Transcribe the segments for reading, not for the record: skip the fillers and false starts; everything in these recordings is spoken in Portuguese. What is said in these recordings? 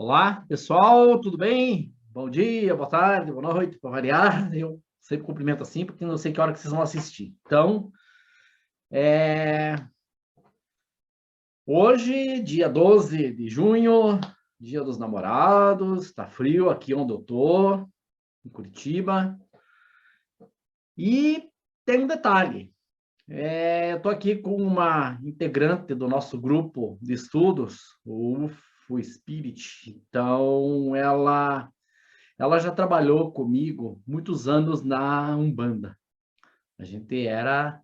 Olá, pessoal, tudo bem? Bom dia, boa tarde, boa noite, para variar. Eu sempre cumprimento assim, porque não sei que hora que vocês vão assistir. Então, é... hoje, dia 12 de junho, dia dos namorados, está frio aqui onde eu tô, em Curitiba. E tem um detalhe, eu estou aqui com uma integrante do nosso grupo de estudos, o UFO Spirit. Então, ela já trabalhou comigo muitos anos na Umbanda. A gente era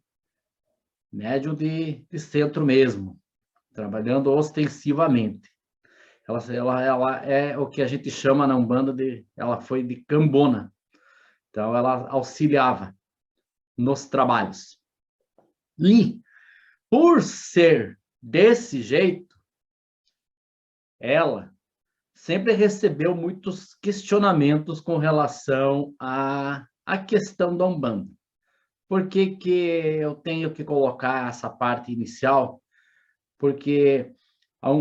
médium de centro mesmo, trabalhando ostensivamente. Ela é o que a gente chama na Umbanda ela foi de cambona. Então, ela auxiliava nos trabalhos. E, por ser desse jeito, ela sempre recebeu muitos questionamentos com relação à questão da Umbanda. Por que que eu tenho que colocar essa parte inicial? Porque a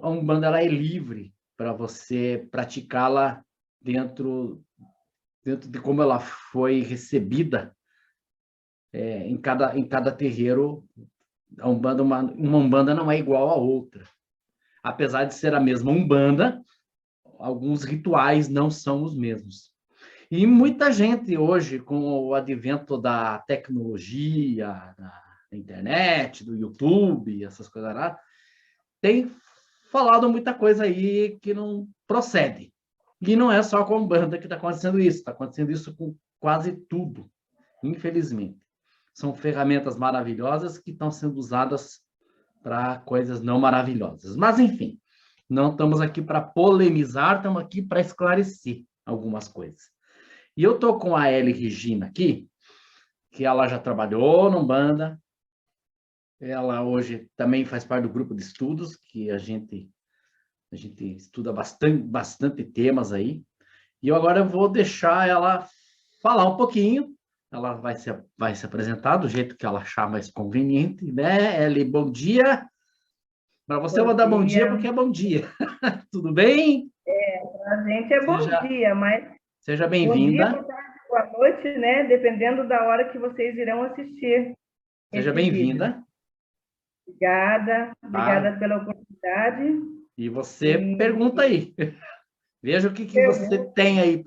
Umbanda ela é livre para você praticá-la dentro de como ela foi recebida em cada terreiro. Uma Umbanda não é igual a outra. Apesar de ser a mesma Umbanda, alguns rituais não são os mesmos. E muita gente hoje, com o advento da tecnologia, da internet, do YouTube, essas coisas lá, tem falado muita coisa aí que não procede. E não é só com a Umbanda que está acontecendo isso, está acontecendo isso com quase tudo, infelizmente. São ferramentas maravilhosas que estão sendo usadas para coisas não maravilhosas. Mas, enfim, não estamos aqui para polemizar, estamos aqui para esclarecer algumas coisas. E eu estou com a Ellie Regina aqui, que ela já trabalhou no Umbanda, ela hoje também faz parte do grupo de estudos, que a gente estuda bastante temas aí. E eu agora vou deixar ela falar um pouquinho, ela vai se apresentar do jeito que ela achar mais conveniente, né, Ellie? Bom dia. Para você eu vou Bom dar bom dia dia. porque é bom dia. Tudo bem? A gente é bom Seja, dia, mas seja bom dia, boa bem-vinda. tarde, boa noite, né? Dependendo da hora que vocês irão assistir Seja esse vídeo. bem-vinda, tá? Obrigada pela oportunidade. E você pergunta E aí. Veja o que você pergunto, tem aí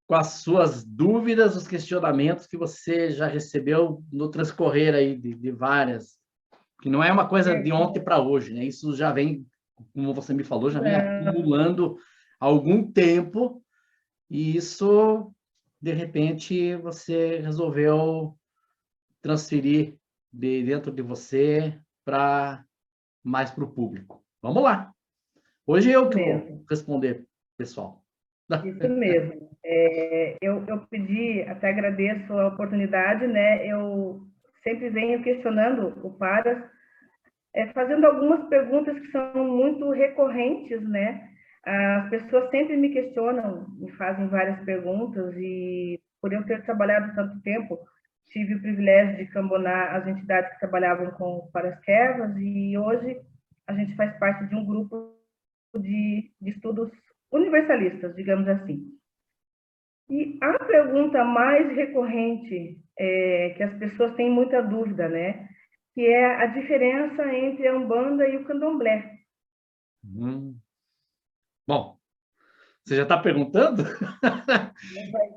com as suas dúvidas, os questionamentos que você já recebeu no transcorrer aí de várias, que não é uma coisa de ontem para hoje, né? Isso já vem, como você me falou, já vem acumulando há algum tempo, e isso, de repente, você resolveu transferir de dentro de você para mais para o público. Vamos lá. Hoje eu isso que vou mesmo, responder, pessoal. isso mesmo. Eu pedi, até agradeço a oportunidade, né? Eu sempre venho questionando o Paras, fazendo algumas perguntas que são muito recorrentes, né? As pessoas sempre me questionam, me fazem várias perguntas e por eu ter trabalhado tanto tempo, tive o privilégio de cambonar as entidades que trabalhavam com Parasquevas e hoje a gente faz parte de um grupo de estudos universalistas, digamos assim. E a pergunta mais recorrente que as pessoas têm muita dúvida, né? Que é a diferença entre a Umbanda e o Candomblé. Hum. Bom, você já está perguntando?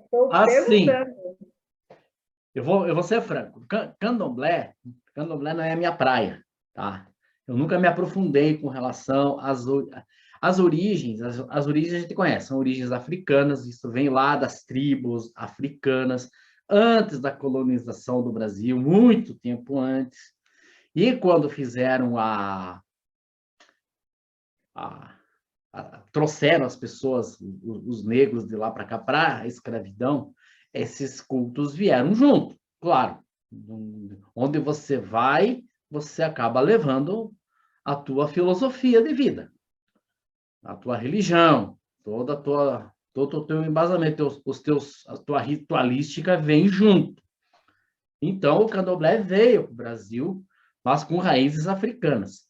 Estou Assim, perguntando. eu vou ser franco. Candomblé não é a minha praia, tá? Eu nunca me aprofundei com relação às origens. As origens a gente conhece, são origens africanas, isso vem lá das tribos africanas, antes da colonização do Brasil, muito tempo antes. E quando fizeram a trouxeram as pessoas, os negros de lá para cá, para a escravidão, esses cultos vieram junto. Claro, onde você vai, você acaba levando a tua filosofia de vida, a tua religião, todo o teu embasamento, a tua ritualística vem junto. Então, o candomblé veio para o Brasil, mas com raízes africanas.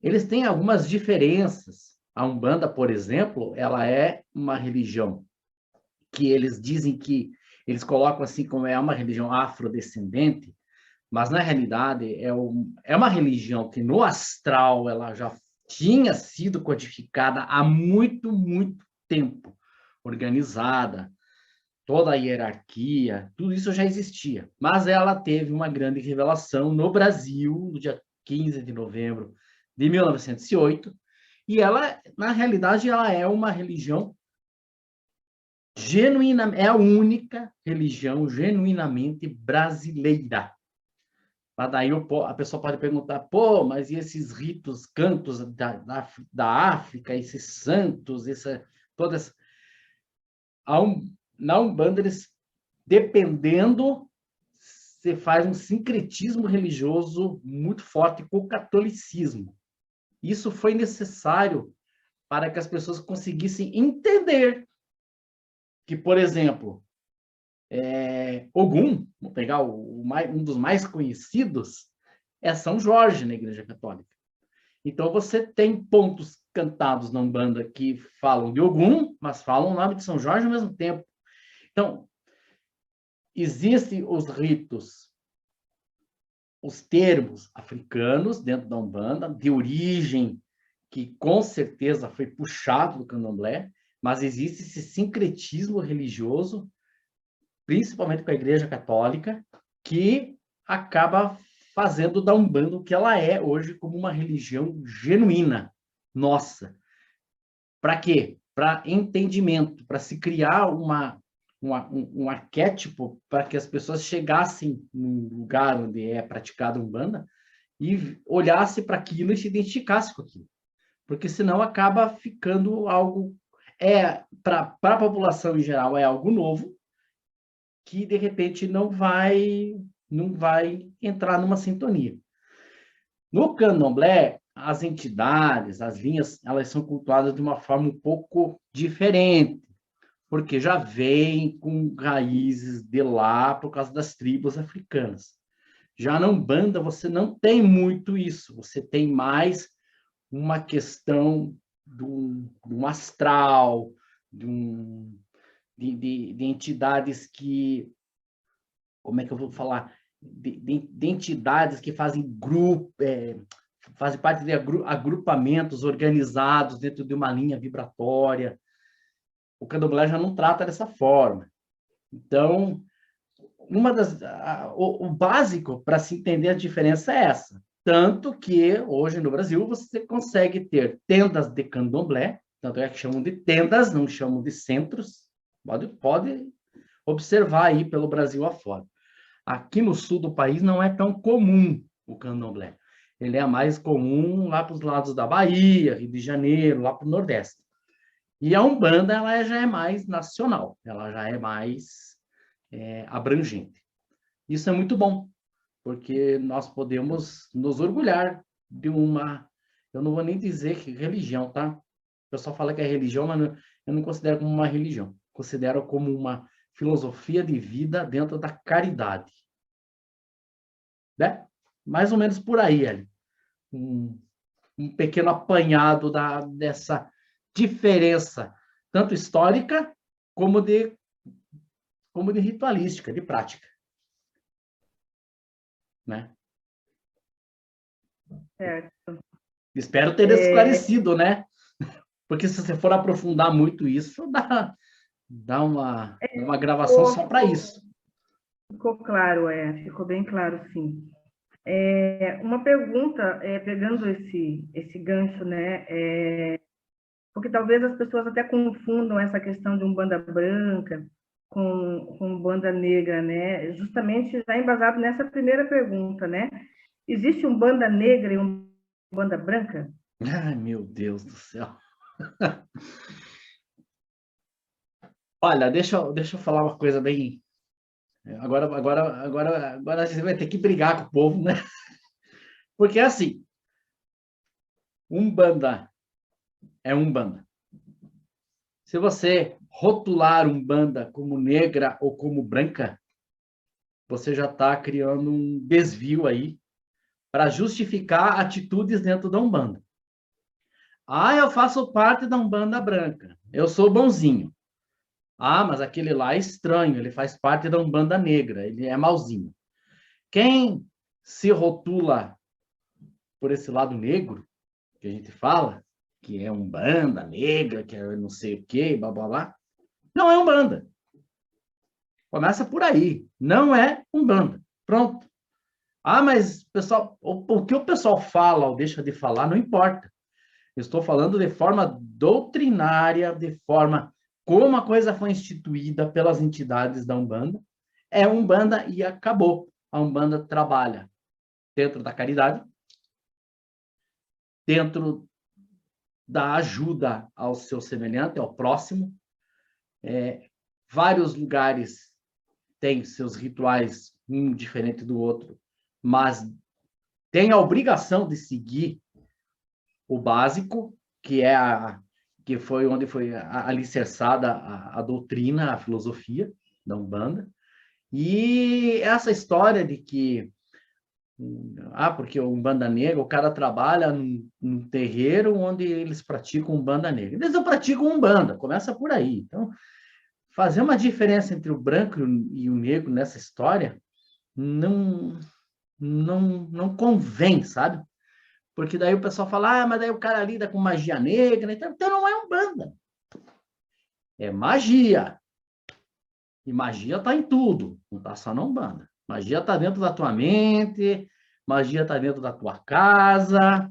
Eles têm algumas diferenças A Umbanda, por exemplo, ela é uma religião que eles dizem que eles colocam assim como é uma religião afrodescendente, mas na realidade é uma religião que no astral ela já tinha sido codificada há muito, muito tempo, organizada, toda a hierarquia, tudo isso já existia. Mas ela teve uma grande revelação no Brasil, no dia 15 de novembro de 1908, e ela, na realidade, ela é uma religião genuína, é a única religião genuinamente brasileira. Mas daí a pessoa pode perguntar, pô, mas e esses ritos, cantos da África, esses santos, todas... Na Umbanda, eles, dependendo, você faz um sincretismo religioso muito forte com o catolicismo. Isso foi necessário para que as pessoas conseguissem entender que, por exemplo, Ogum, vou pegar um dos mais conhecidos, é São Jorge na Igreja Católica. Então, você tem pontos cantados na Umbanda que falam de Ogum, mas falam o nome de São Jorge ao mesmo tempo. Então, existem os ritos, os termos africanos dentro da Umbanda, de origem que com certeza foi puxado do candomblé, mas existe esse sincretismo religioso, principalmente com a Igreja Católica, que acaba fazendo da Umbanda o que ela é hoje como uma religião genuína, nossa. Para quê? Para entendimento, para se criar um arquétipo para que as pessoas chegassem no lugar onde é praticada Umbanda e olhasse para aquilo e se identificasse com aquilo. Porque senão acaba ficando algo... para a população em geral, é algo novo, que de repente não vai entrar numa sintonia. No candomblé, as entidades, as linhas, elas são cultuadas de uma forma um pouco diferente, porque já vem com raízes de lá por causa das tribos africanas. Já na Umbanda, você não tem muito isso, você tem mais uma questão de um astral, de entidades que, como é que eu vou falar? De entidades que fazem fazem parte de agrupamentos organizados dentro de uma linha vibratória. O candomblé já não trata dessa forma. Então, o básico para se entender a diferença é essa. Tanto que hoje no Brasil você consegue ter tendas de candomblé, tanto é que chamam de tendas, não chamam de centros. Pode observar aí pelo Brasil afora. Aqui no sul do país não é tão comum o candomblé. Ele é mais comum lá para os lados da Bahia, Rio de Janeiro, lá para o Nordeste. E a Umbanda ela já é mais nacional, ela já é mais abrangente. Isso é muito bom, porque nós podemos nos orgulhar de uma... Eu não vou nem dizer que religião, tá? O pessoal fala que é religião, mas eu não considero como uma religião. Considero como uma filosofia de vida dentro da caridade. Né? Mais ou menos por aí, Eli. Um pequeno apanhado dessa diferença, tanto histórica como de ritualística, de prática. Né? Certo. Espero ter esclarecido, né? Porque se você for aprofundar muito isso, dá uma gravação só para isso. Ficou claro, ficou bem claro, sim. Uma pergunta, pegando esse gancho, né? Porque talvez as pessoas até confundam essa questão de Umbanda branca com Umbanda negra, né? Justamente já embasado nessa primeira pergunta, né? Existe Umbanda negra e Umbanda branca? Ai, meu Deus do céu. Olha, deixa eu falar uma coisa bem... Agora você vai ter que brigar com o povo, né? Porque assim, Umbanda é Umbanda. Se você rotular Umbanda como negra ou como branca, você já está criando um desvio aí para justificar atitudes dentro da Umbanda. Ah, eu faço parte da Umbanda Branca. Eu sou bonzinho. Ah, mas aquele lá é estranho, ele faz parte da Umbanda Negra, ele é mauzinho. Quem se rotula por esse lado negro, que a gente fala, que é Umbanda Negra, que é não sei o quê, blá, blá, blá, não é Umbanda. Começa por aí. Não é Umbanda. Pronto. Ah, mas pessoal, o que o pessoal fala ou deixa de falar não importa. Eu estou falando de forma doutrinária, de forma como a coisa foi instituída pelas entidades da Umbanda. É Umbanda e acabou. A Umbanda trabalha dentro da caridade, dentro da ajuda ao seu semelhante, ao próximo. Vários lugares têm seus rituais, um diferente do outro, mas tem a obrigação de seguir o básico, que foi onde foi alicerçada a doutrina, a filosofia da Umbanda. E essa história de que porque o Umbanda Negra, o cara trabalha num terreiro onde eles praticam Umbanda Negra. Eles não praticam Umbanda, começa por aí. Então, fazer uma diferença entre o branco e o negro nessa história não, não convém, sabe? Porque daí o pessoal fala, mas daí o cara lida com magia negra, então não é Umbanda. É magia. E magia está em tudo, não está só na Umbanda. Magia está dentro da tua mente, magia está dentro da tua casa,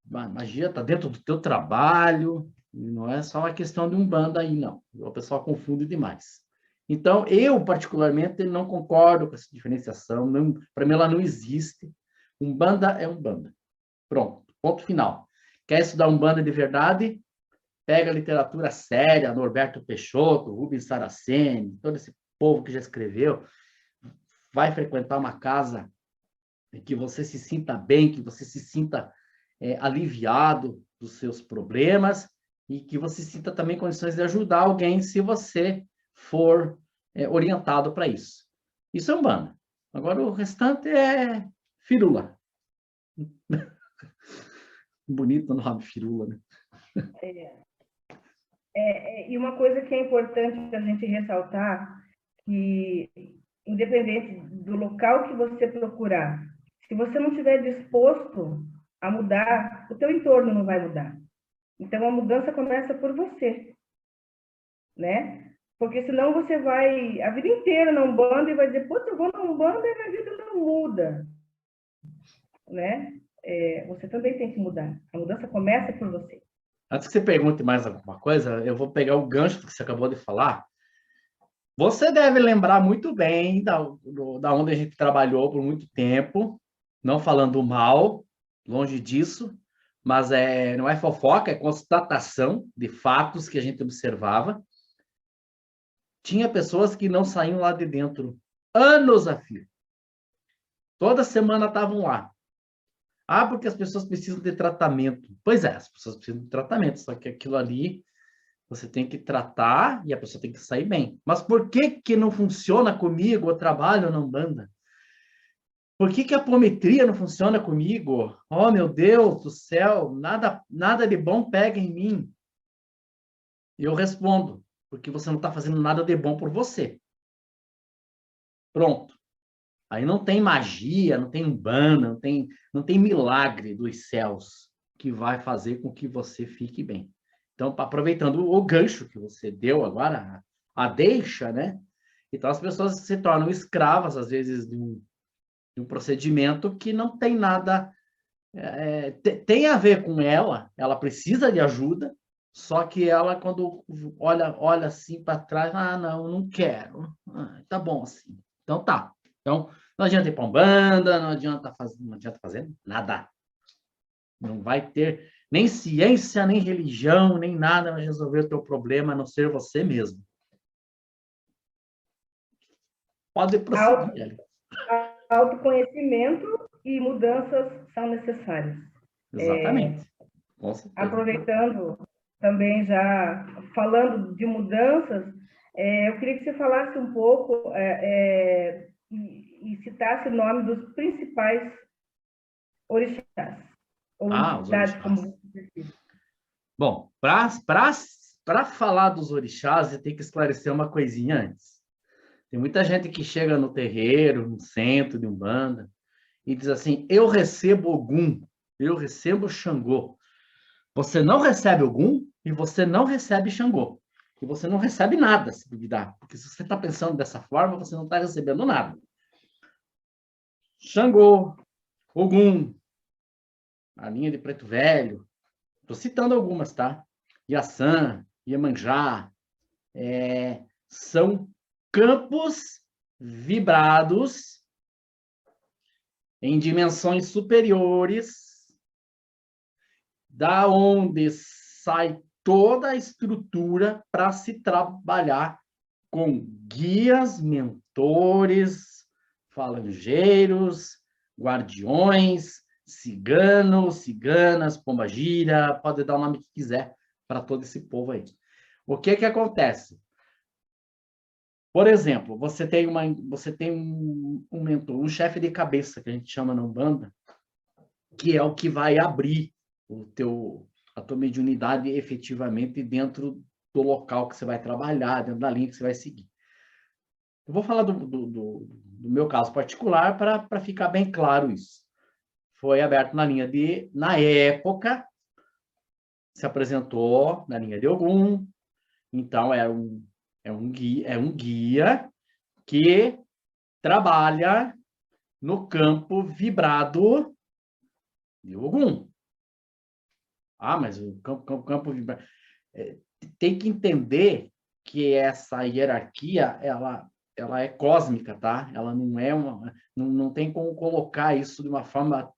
magia está dentro do teu trabalho, não é só uma questão de Umbanda aí, não. O pessoal confunde demais. Então, eu, particularmente, não concordo com essa diferenciação, para mim ela não existe. Umbanda é Umbanda. Pronto, ponto final. Quer estudar Umbanda de verdade? Pega a literatura séria, Norberto Peixoto, Rubens Saraceni, todo esse povo que já escreveu, vai frequentar uma casa em que você se sinta bem, que você se sinta aliviado dos seus problemas e que você sinta também condições de ajudar alguém se você for orientado para isso. Isso é Umbanda. Agora, o restante é firula. Bonito o nome, firula, né? E uma coisa que é importante a gente ressaltar, que independente do local que você procurar, se você não estiver disposto a mudar, o teu entorno não vai mudar. Então, a mudança começa por você, né? Porque senão você vai a vida inteira na Umbanda e vai dizer, putz, eu vou na Umbanda e minha vida não muda, né? Você também tem que mudar. A mudança começa por você. Antes que você pergunte mais alguma coisa, eu vou pegar o gancho que você acabou de falar. Você deve lembrar muito bem da onde a gente trabalhou por muito tempo, não falando mal, longe disso, mas não é fofoca, é constatação de fatos que a gente observava. Tinha pessoas que não saíam lá de dentro anos a fio. Toda semana estavam lá. Porque as pessoas precisam de tratamento. Pois é, as pessoas precisam de tratamento, só que aquilo ali você tem que tratar e a pessoa tem que sair bem. Mas por que que não funciona comigo o trabalho na Umbanda? Por que que a apometria não funciona comigo? Oh, meu Deus do céu, nada de bom pega em mim. E eu respondo, porque você não está fazendo nada de bom por você. Pronto. Aí não tem magia, não tem Umbanda, não tem milagre dos céus que vai fazer com que você fique bem. Então, aproveitando o gancho que você deu agora, a deixa, né? Então, as pessoas se tornam escravas, às vezes, de um procedimento que não tem nada... tem a ver com ela precisa de ajuda, só que ela, quando olha assim para trás, não quero. Tá bom assim. Então, tá. Então, não adianta ir para Umbanda, não adianta fazer nada. Não vai ter nem ciência, nem religião, nem nada vai resolver o teu problema, a não ser você mesmo. Pode prosseguir. Autoconhecimento e mudanças são necessárias. Exatamente. Com certeza. Aproveitando também, já falando de mudanças, eu queria que você falasse um pouco e citasse o nome dos principais orixás. Ou entidades, como Bom, para falar dos orixás, eu tenho que esclarecer uma coisinha antes. Tem muita gente que chega no terreiro, no centro de Umbanda, e diz assim, eu recebo Ogum, eu recebo Xangô. Você não recebe Ogum e você não recebe Xangô. E você não recebe nada, se duvidar. Porque se você está pensando dessa forma, você não está recebendo nada. Xangô, Ogum, a linha de Preto Velho, estou citando algumas, tá? Iaçã, Iemanjá, são campos vibrados em dimensões superiores, da onde sai toda a estrutura para se trabalhar com guias, mentores, falangeiros, guardiões, ciganos, ciganas, pombagira, pode dar o nome que quiser para todo esse povo aí. O que que acontece? Por exemplo, você tem um mentor, um chefe de cabeça, que a gente chama na Umbanda, que é o que vai abrir a tua mediunidade efetivamente dentro do local que você vai trabalhar, dentro da linha que você vai seguir. Eu vou falar do meu caso particular para ficar bem claro isso. Foi aberto na época, se apresentou na linha de Ogum, então é um guia que trabalha no campo vibrado de Ogum. Ah, mas o campo vibrado... tem que entender que essa hierarquia, ela é cósmica, tá? Ela não é não tem como colocar isso de uma forma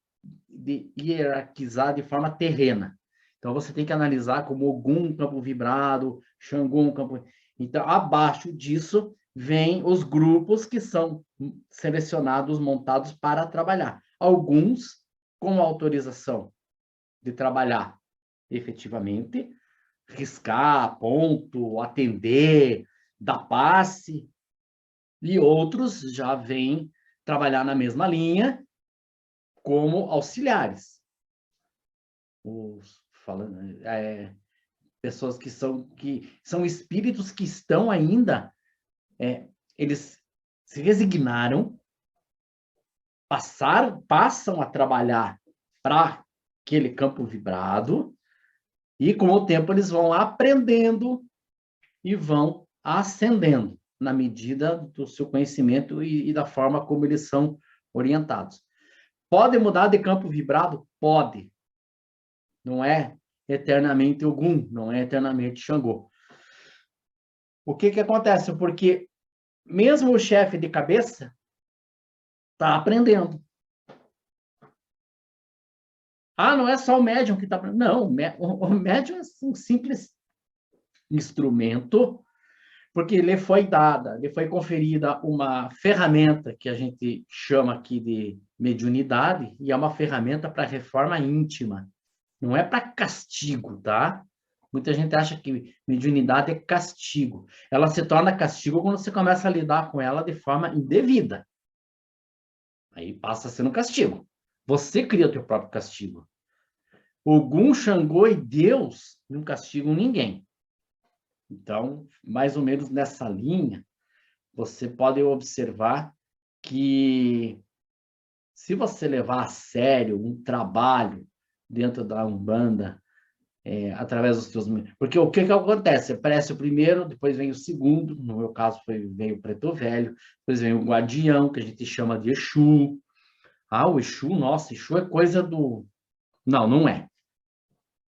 de hierarquizar de forma terrena. Então, você tem que analisar como Ogum, um campo vibrado, Xangô, um campo... Então, abaixo disso, vem os grupos que são selecionados, montados para trabalhar. Alguns com autorização de trabalhar efetivamente, riscar, ponto, atender, dar passe, e outros já vêm trabalhar na mesma linha como auxiliares. Pessoas que são espíritos que estão ainda, eles se resignaram, passam a trabalhar para aquele campo vibrado, e com o tempo eles vão aprendendo e vão ascendendo na medida do seu conhecimento e da forma como eles são orientados. Pode mudar de campo vibrado? Pode. Não é eternamente Ogum, não é eternamente Xangô. O que acontece? Porque mesmo o chefe de cabeça está aprendendo. Ah, não é só o médium que está aprendendo. Não, o médium é um simples instrumento, porque lhe foi conferida uma ferramenta que a gente chama aqui de mediunidade, e é uma ferramenta para reforma íntima. Não é para castigo, tá? Muita gente acha que mediunidade é castigo. Ela se torna castigo quando você começa a lidar com ela de forma indevida. Aí passa a ser um castigo. Você cria o teu próprio castigo. Ogum, Xangô e Deus não castigam ninguém. Então, mais ou menos nessa linha, você pode observar que se você levar a sério um trabalho dentro da Umbanda, através dos seus... Porque o que acontece? Aparece o primeiro, depois vem o segundo, no meu caso veio o Preto Velho, depois vem o Guardião, que a gente chama de Exu. Ah, o Exu, nossa, Exu é coisa do... Não, não é.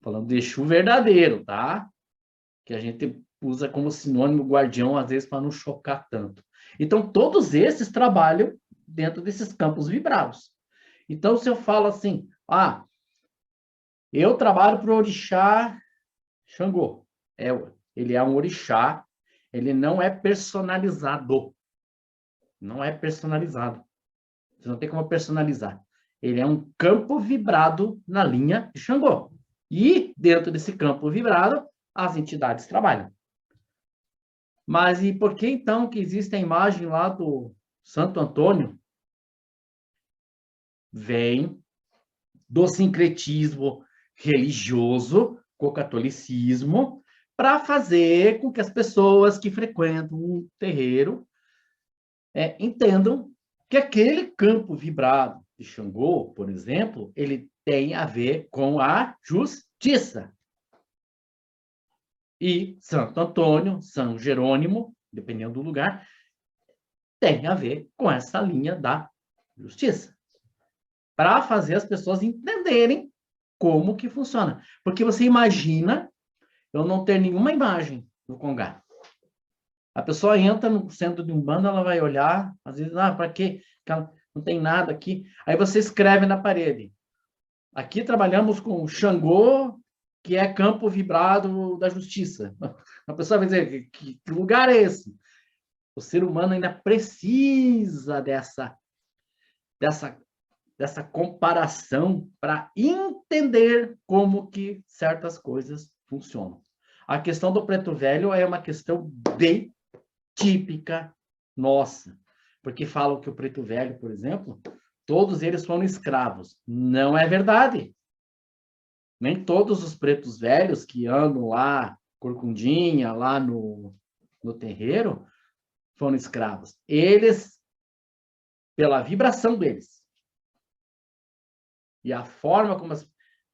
Falando de Exu verdadeiro, tá? Que a gente usa como sinônimo guardião, às vezes, para não chocar tanto. Então, todos esses trabalham dentro desses campos vibrados. Então, se eu falo assim, eu trabalho para o orixá Xangô. Ele é um orixá, ele não é personalizado. Não é personalizado. Você não tem como personalizar. Ele é um campo vibrado na linha de Xangô. E, dentro desse campo vibrado, as entidades trabalham. Mas e por que, então, que existe a imagem lá do Santo Antônio? Vem do sincretismo religioso, com o catolicismo, para fazer com que as pessoas que frequentam o terreiro entendam que aquele campo vibrado de Xangô, por exemplo, ele tem a ver com a justiça. E Santo Antônio, São Jerônimo, dependendo do lugar, tem a ver com essa linha da justiça. Para fazer as pessoas entenderem como que funciona. Porque você imagina eu não ter nenhuma imagem do Congá. A pessoa entra no centro de Umbanda, ela vai olhar, às vezes, para quê? Não tem nada aqui. Aí você escreve na parede. Aqui trabalhamos com Xangô, que é campo vibrado da justiça. A pessoa vai dizer, que lugar é esse? O ser humano ainda precisa dessa comparação para entender como que certas coisas funcionam. A questão do preto velho é uma questão bem típica nossa, porque falam que o preto velho, por exemplo, todos eles foram escravos. Não é verdade. Nem todos os pretos velhos que andam lá, corcundinha, lá no terreiro, foram escravos. Eles, pela vibração deles, e a forma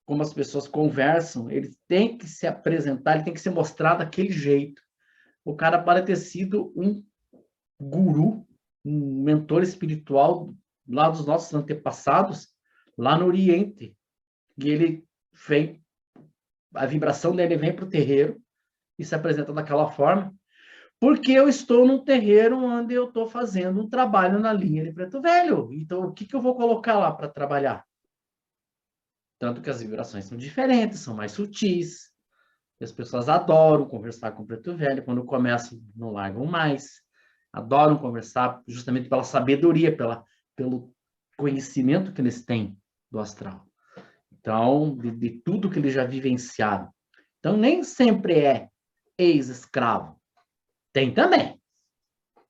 como as pessoas conversam, eles têm que se apresentar, ele tem que ser mostrado daquele jeito. O cara pode ter sido um guru, um mentor espiritual lá dos nossos antepassados, lá no Oriente. E ele vem, a vibração dele vem para o terreiro e se apresenta daquela forma, porque eu estou num terreiro onde eu estou fazendo um trabalho na linha de preto velho. Então, o que eu vou colocar lá para trabalhar? Tanto que as vibrações são diferentes, são mais sutis. E as pessoas adoram conversar com o preto velho. Quando começam, não largam mais. Adoram conversar justamente pela sabedoria, pelo conhecimento que eles têm do astral. Então, de tudo que eles já vivenciaram. Então, nem sempre é ex-escravo. Tem também,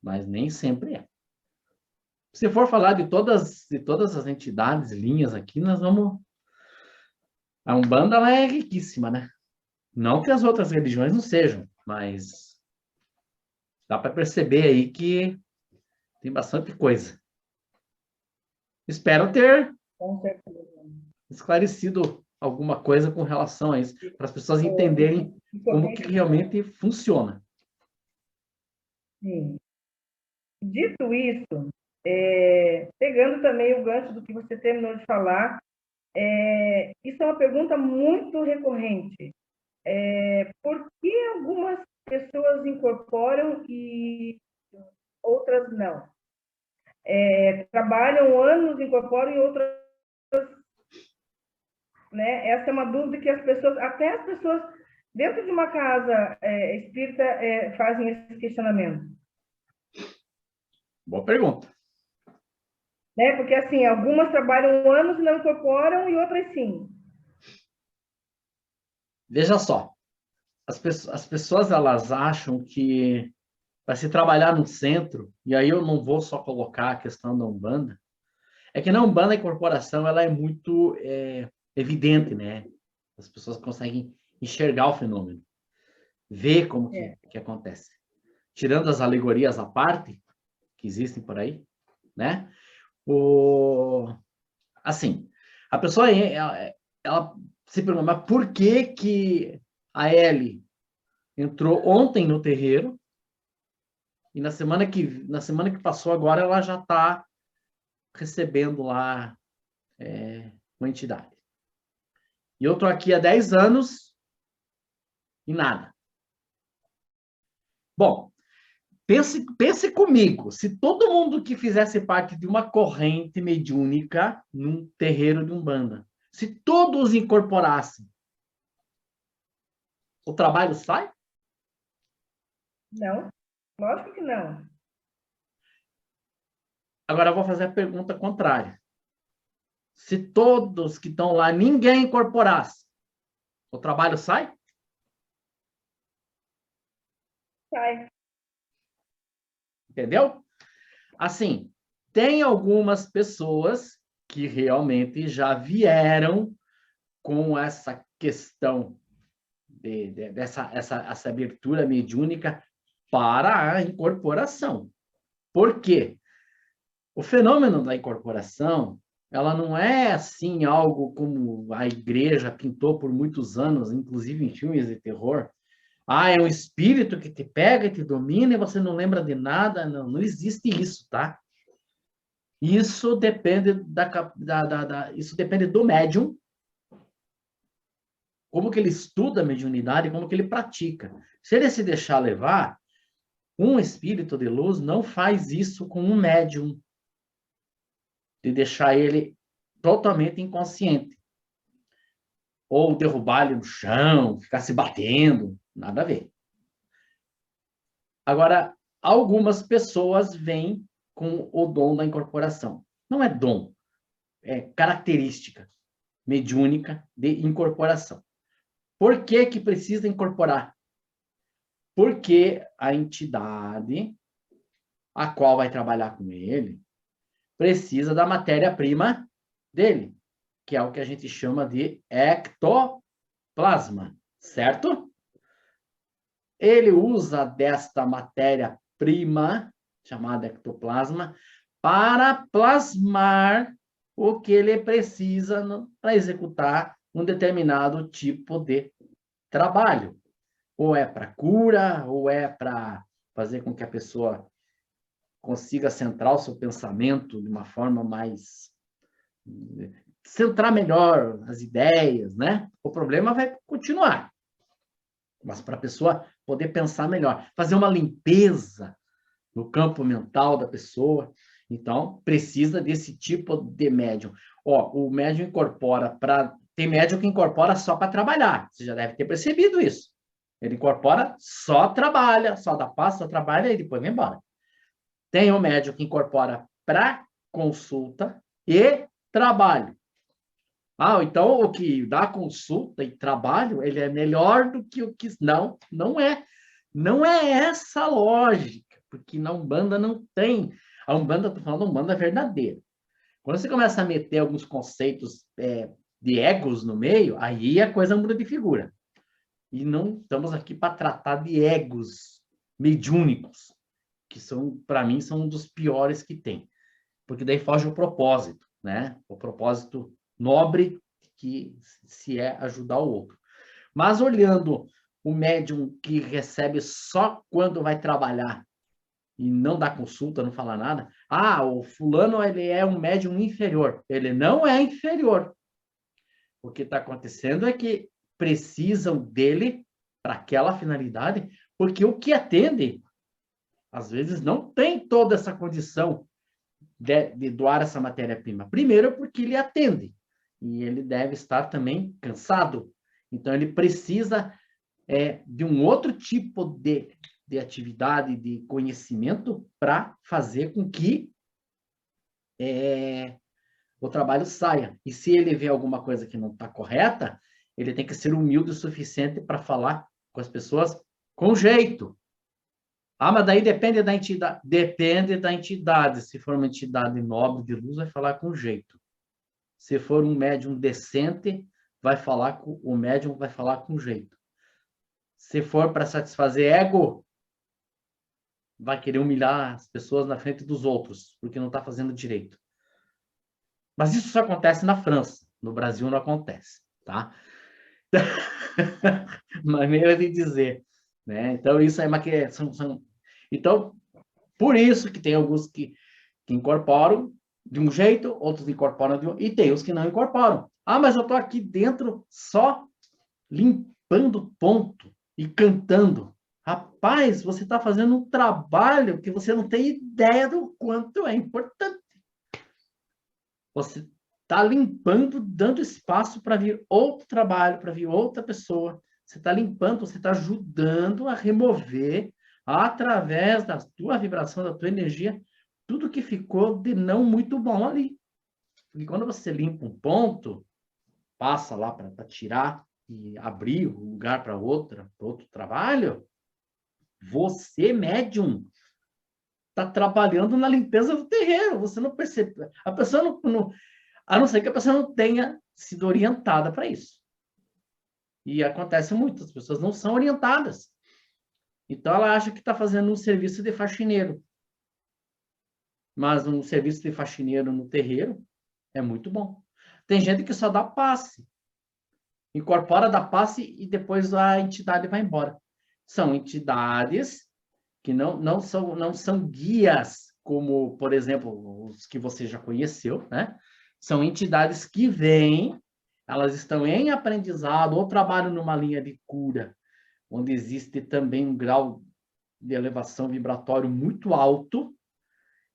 mas nem sempre é. Se for falar de todas as entidades, linhas aqui, nós vamos... A Umbanda, ela é riquíssima, né? Não que as outras religiões não sejam, mas dá para perceber aí que tem bastante coisa. Espero ter esclarecido alguma coisa com relação a isso, para as pessoas entenderem como que realmente funciona. Sim. Dito isso, pegando também o gancho do que você terminou de falar, isso é uma pergunta muito recorrente. Por que algumas pessoas incorporam e outras não? Trabalham anos, incorporam e outras, né? Essa é uma dúvida que até as pessoas dentro de uma casa espírita fazem esse questionamento. Boa pergunta. Né? Porque, assim, algumas trabalham anos e não incorporam, e outras sim. Veja só, as pessoas elas acham que para se trabalhar no centro, e aí eu não vou só colocar a questão da Umbanda, é que na Umbanda a incorporação ela é muito evidente, né? As pessoas conseguem enxergar o fenômeno, ver como que acontece. Tirando as alegorias à parte, que existem por aí, né? Assim, a pessoa ela se pergunta, mas por que a Ellie entrou ontem no terreiro e na semana que passou agora ela já está recebendo lá uma entidade. E eu estou aqui há 10 anos e nada. Bom, pense comigo, se todo mundo que fizesse parte de uma corrente mediúnica num terreiro de Umbanda, se todos incorporassem, o trabalho sai? Não, lógico que não. Agora eu vou fazer a pergunta contrária. Se todos que estão lá, ninguém incorporasse, o trabalho sai? Sai. Entendeu? Assim, tem algumas pessoas que realmente já vieram com essa questão essa abertura mediúnica para a incorporação. Por quê? O fenômeno da incorporação, ela não é assim algo como a igreja pintou por muitos anos, inclusive em filmes de terror. Ah, é um espírito que te pega e te domina e você não lembra de nada. Não, não existe isso, tá? Isso depende isso depende do médium, como que ele estuda a mediunidade, como que ele pratica. Se ele se deixar levar, um espírito de luz não faz isso com um médium, de deixar ele totalmente inconsciente. Ou derrubar ele no chão, ficar se batendo, nada a ver. Agora, algumas pessoas vêm com o dom da incorporação. Não é dom, é característica mediúnica de incorporação. Por que que precisa incorporar? Porque a entidade a qual vai trabalhar com ele precisa da matéria-prima dele, que é o que a gente chama de ectoplasma, certo? Ele usa desta matéria-prima, chamada ectoplasma, para plasmar o que ele precisa para executar um determinado tipo de trabalho. Ou é para cura, ou é para fazer com que a pessoa consiga centrar o seu pensamento de uma forma mais... centrar melhor as ideias, né? O problema vai continuar. Mas para a pessoa poder pensar melhor, fazer uma limpeza no campo mental da pessoa, então precisa desse tipo de médium. Ó, o médium incorpora para... Tem médium que incorpora só para trabalhar, você já deve ter percebido isso. Ele incorpora, só trabalha, só dá passo, só trabalha e depois vai embora. Tem o médium que incorpora para consulta e trabalho. Ah, então o que dá consulta e trabalho, ele é melhor do que o que... Não, não é. Não é essa a lógica, porque na Umbanda não tem. A Umbanda, estou falando Umbanda verdadeira. Quando você começa a meter alguns conceitos de egos no meio, aí a coisa muda de figura. E não estamos aqui para tratar de egos mediúnicos, que são, para mim, são um dos piores que tem. Porque daí foge o propósito, né? O propósito nobre que se é ajudar o outro. Mas olhando o médium que recebe só quando vai trabalhar e não dá consulta, não fala nada, ah, o fulano ele é um médium inferior. Ele não é inferior. O que está acontecendo é que precisam dele para aquela finalidade, porque o que atende, às vezes, não tem toda essa condição de doar essa matéria-prima. Primeiro, porque ele atende, e ele deve estar também cansado. Então, ele precisa de um outro tipo de atividade, de conhecimento, para fazer com que o trabalho saia. E se ele vê alguma coisa que não está correta, ele tem que ser humilde o suficiente para falar com as pessoas com jeito. Ah, mas daí depende da entidade. Depende da entidade. Se for uma entidade nobre de luz, vai falar com jeito. Se for um médium decente, o médium vai falar com jeito. Se for para satisfazer ego, vai querer humilhar as pessoas na frente dos outros, porque não está fazendo direito. Mas isso só acontece na França. No Brasil não acontece, tá? Maneira de dizer, né? Então, isso é uma questão... Então, por isso que tem alguns que incorporam de um jeito, outros incorporam de outro, e tem os que não incorporam. Ah, mas eu estou aqui dentro só limpando ponto e cantando. Rapaz, você está fazendo um trabalho que você não tem ideia do quanto é importante. Você está limpando, dando espaço para vir outro trabalho, para vir outra pessoa. Você está limpando, você está ajudando a remover, através da tua vibração, da tua energia, tudo que ficou de não muito bom ali. Porque quando você limpa um ponto, passa lá para tirar e abrir o lugar para outro trabalho, você, médium, está trabalhando na limpeza do terreiro. Você não percebe. A pessoa não... A não ser que a pessoa não tenha sido orientada para isso. E acontece muito, as pessoas não são orientadas. Então, ela acha que está fazendo um serviço de faxineiro. Mas um serviço de faxineiro no terreiro é muito bom. Tem gente que só dá passe. Incorpora, dá passe e depois a entidade vai embora. São entidades que não são guias, como, por exemplo, os que você já conheceu, né? São entidades que vêm, elas estão em aprendizado ou trabalham numa linha de cura, onde existe também um grau de elevação vibratório muito alto,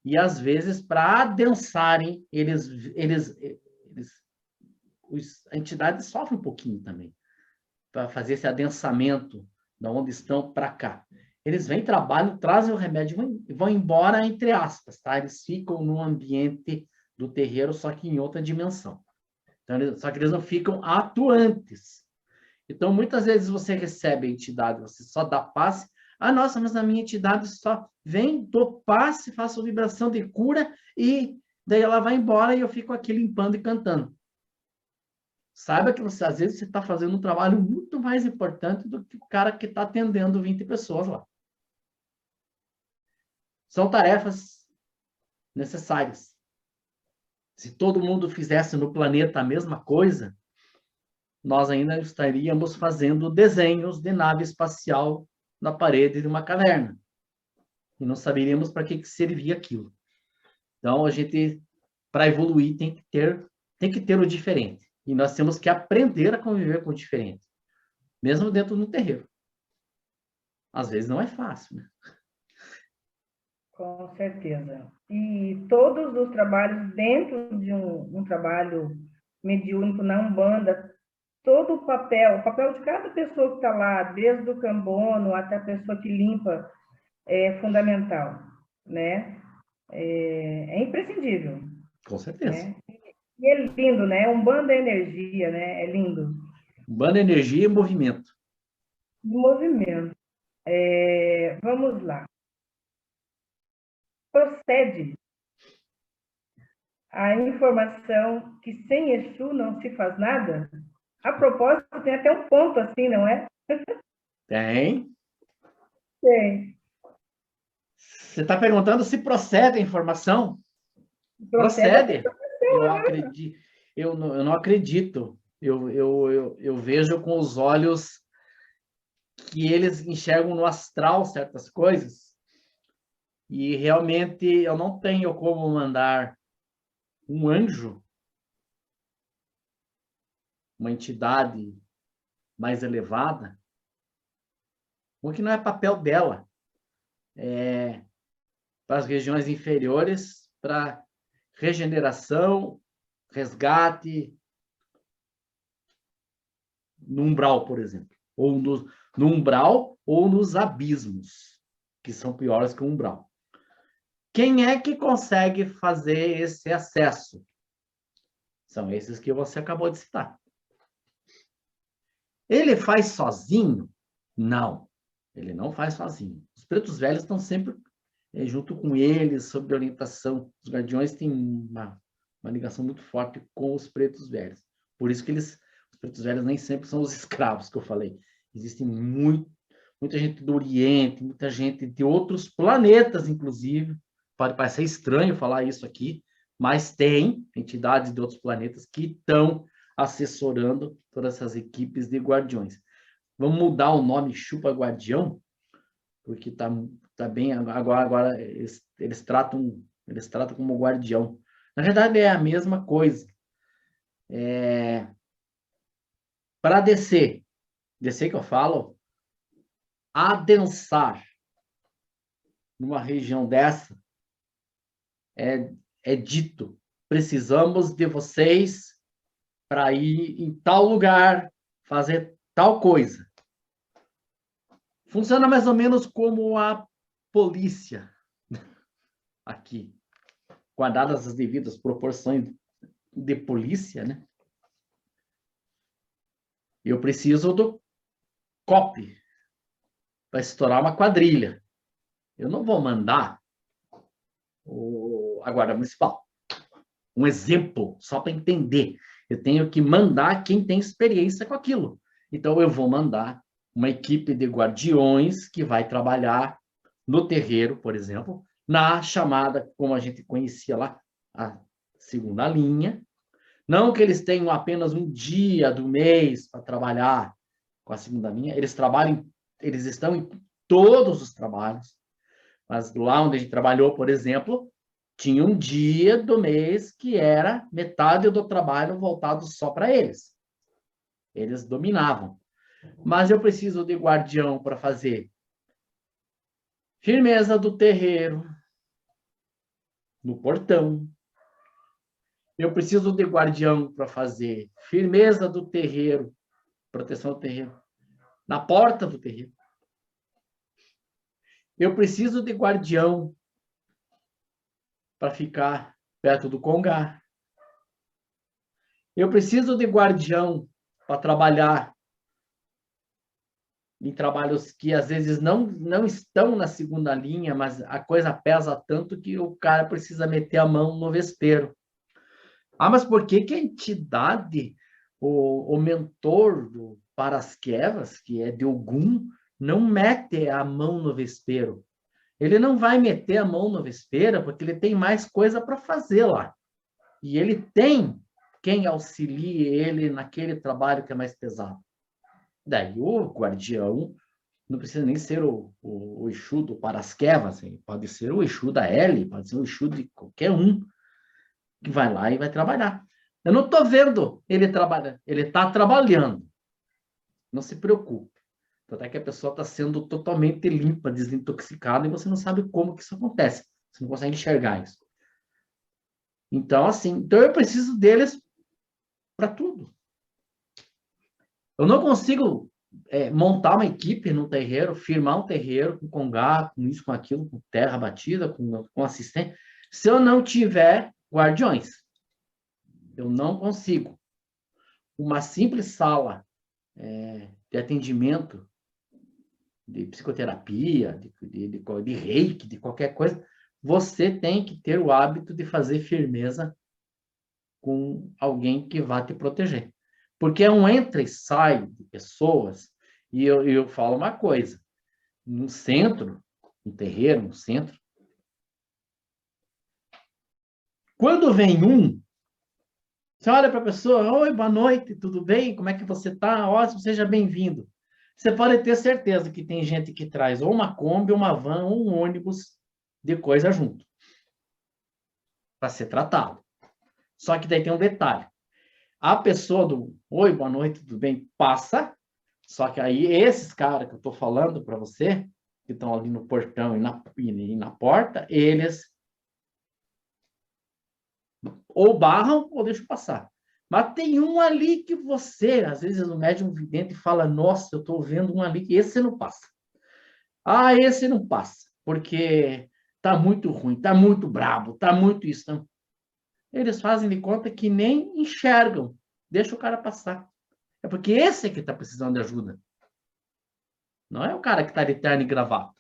e às vezes, para adensarem, a entidade sofre um pouquinho também, para fazer esse adensamento de onde estão para cá. Eles vêm, trabalham, trazem o remédio e vão embora, entre aspas, tá? Eles ficam no ambiente do terreiro, só que em outra dimensão. Então, só que eles não ficam atuantes. Então, muitas vezes você recebe a entidade, você só dá passe. Ah, nossa, mas a minha entidade só vem, dou passe, faço vibração de cura e daí ela vai embora e eu fico aqui limpando e cantando. Saiba que você, às vezes, você está fazendo um trabalho muito mais importante do que o cara que está atendendo 20 pessoas lá. São tarefas necessárias. Se todo mundo fizesse no planeta a mesma coisa, nós ainda estaríamos fazendo desenhos de nave espacial na parede de uma caverna. E não saberíamos para que servia aquilo. Então, a gente, para evoluir, tem que ter o diferente. E nós temos que aprender a conviver com o diferente, mesmo dentro do terreiro. Às vezes não é fácil, né? Com certeza. E todos os trabalhos dentro de um trabalho mediúnico na Umbanda, todo o papel de cada pessoa que está lá, desde o cambono até a pessoa que limpa, é fundamental, né? É imprescindível. Com certeza. Né? E é lindo, né? Umbanda é energia, né? É lindo. Umbanda é energia e movimento. Movimento. Vamos lá. Procede a informação que sem Exu não se faz nada? A propósito, tem até um ponto assim, não é? Tem. Tem. Você está perguntando se procede a informação? Procede. Eu acredito. Eu não acredito. Eu vejo com os olhos que eles enxergam no astral certas coisas. E realmente eu não tenho como mandar um anjo, uma entidade mais elevada, porque não é papel dela. Para as regiões inferiores, para regeneração, resgate, no umbral, por exemplo. Ou no umbral ou nos abismos, que são piores que o umbral. Quem é que consegue fazer esse acesso? São esses que você acabou de citar. Ele faz sozinho? Não, ele não faz sozinho. Os pretos velhos estão sempre junto com eles, sob orientação. Os guardiões têm uma ligação muito forte com os pretos velhos. Por isso que os pretos velhos nem sempre são os escravos que eu falei. Existem muita gente do Oriente, muita gente de outros planetas, inclusive. Pode parecer estranho falar isso aqui, mas tem entidades de outros planetas que estão assessorando todas essas equipes de guardiões. Vamos mudar o nome Chupa Guardião, porque tá bem agora eles tratam como guardião. Na verdade é a mesma coisa. Para descer que eu falo, adensar numa região dessa é dito, precisamos de vocês para ir em tal lugar, fazer tal coisa. Funciona mais ou menos como a polícia aqui, guardadas as devidas proporções de polícia, né? Eu preciso do COP para estourar uma quadrilha. Eu não vou mandar a Guarda Municipal. Um exemplo, só para entender. Eu tenho que mandar quem tem experiência com aquilo. Então, eu vou mandar uma equipe de guardiões que vai trabalhar no terreiro, por exemplo, na chamada, como a gente conhecia lá, a segunda linha. Não que eles tenham apenas um dia do mês para trabalhar com a segunda linha, eles estão em todos os trabalhos, mas lá onde a gente trabalhou, por exemplo, tinha um dia do mês que era metade do trabalho voltado só para eles. Eles dominavam. Mas eu preciso de guardião para fazer firmeza do terreiro, no portão. Eu preciso de guardião para fazer firmeza do terreiro, proteção do terreiro, na porta do terreiro. Eu preciso de guardião para ficar perto do congá. Eu preciso de guardião para trabalhar em trabalhos que às vezes não estão na segunda linha, mas a coisa pesa tanto que o cara precisa meter a mão no vespeiro. Ah, mas por que que a entidade, o mentor do Parasquevas, que é de Ogum, não mete a mão no vespeiro? Ele não vai meter a mão no vespeiro porque ele tem mais coisa para fazer lá. E ele tem quem auxilie ele naquele trabalho que é mais pesado. Daí o guardião não precisa nem ser o Exu do Parasquevas, assim, pode ser o Exu da L, pode ser o Exu de qualquer um que vai lá e vai trabalhar. Eu não estou vendo ele trabalhar, ele está trabalhando. Não se preocupe. Até que a pessoa está sendo totalmente limpa, desintoxicada, e você não sabe como que isso acontece. Você não consegue enxergar isso. Então, assim, então eu preciso deles para tudo. Eu não consigo montar uma equipe no terreiro, firmar um terreiro com congá, com isso, com aquilo, com terra batida, com assistente, se eu não tiver guardiões. Eu não consigo. Uma simples sala de atendimento, de psicoterapia, de reiki, de qualquer coisa, você tem que ter o hábito de fazer firmeza com alguém que vá te proteger. Porque é um entra e sai de pessoas, e eu falo uma coisa, no centro, no terreiro, no centro, quando vem você olha para a pessoa, oi, boa noite, tudo bem? Como é que você está? Ótimo, seja bem-vindo. Você pode ter certeza que tem gente que traz ou uma Kombi, uma van, ou um ônibus de coisa junto, para ser tratado. Só que daí tem um detalhe. A pessoa do oi, boa noite, tudo bem? Passa, só que aí esses caras que eu estou falando para você, que estão ali no portão e na porta, eles ou barram ou deixam passar. Mas tem um ali que você, às vezes o médium vidente fala, nossa, eu estou vendo um ali que esse não passa. Ah, esse não passa, porque está muito ruim, está muito brabo, está muito isso. Então, eles fazem de conta que nem enxergam, deixa o cara passar. É porque esse é que está precisando de ajuda. Não é o cara que está de terno e gravata.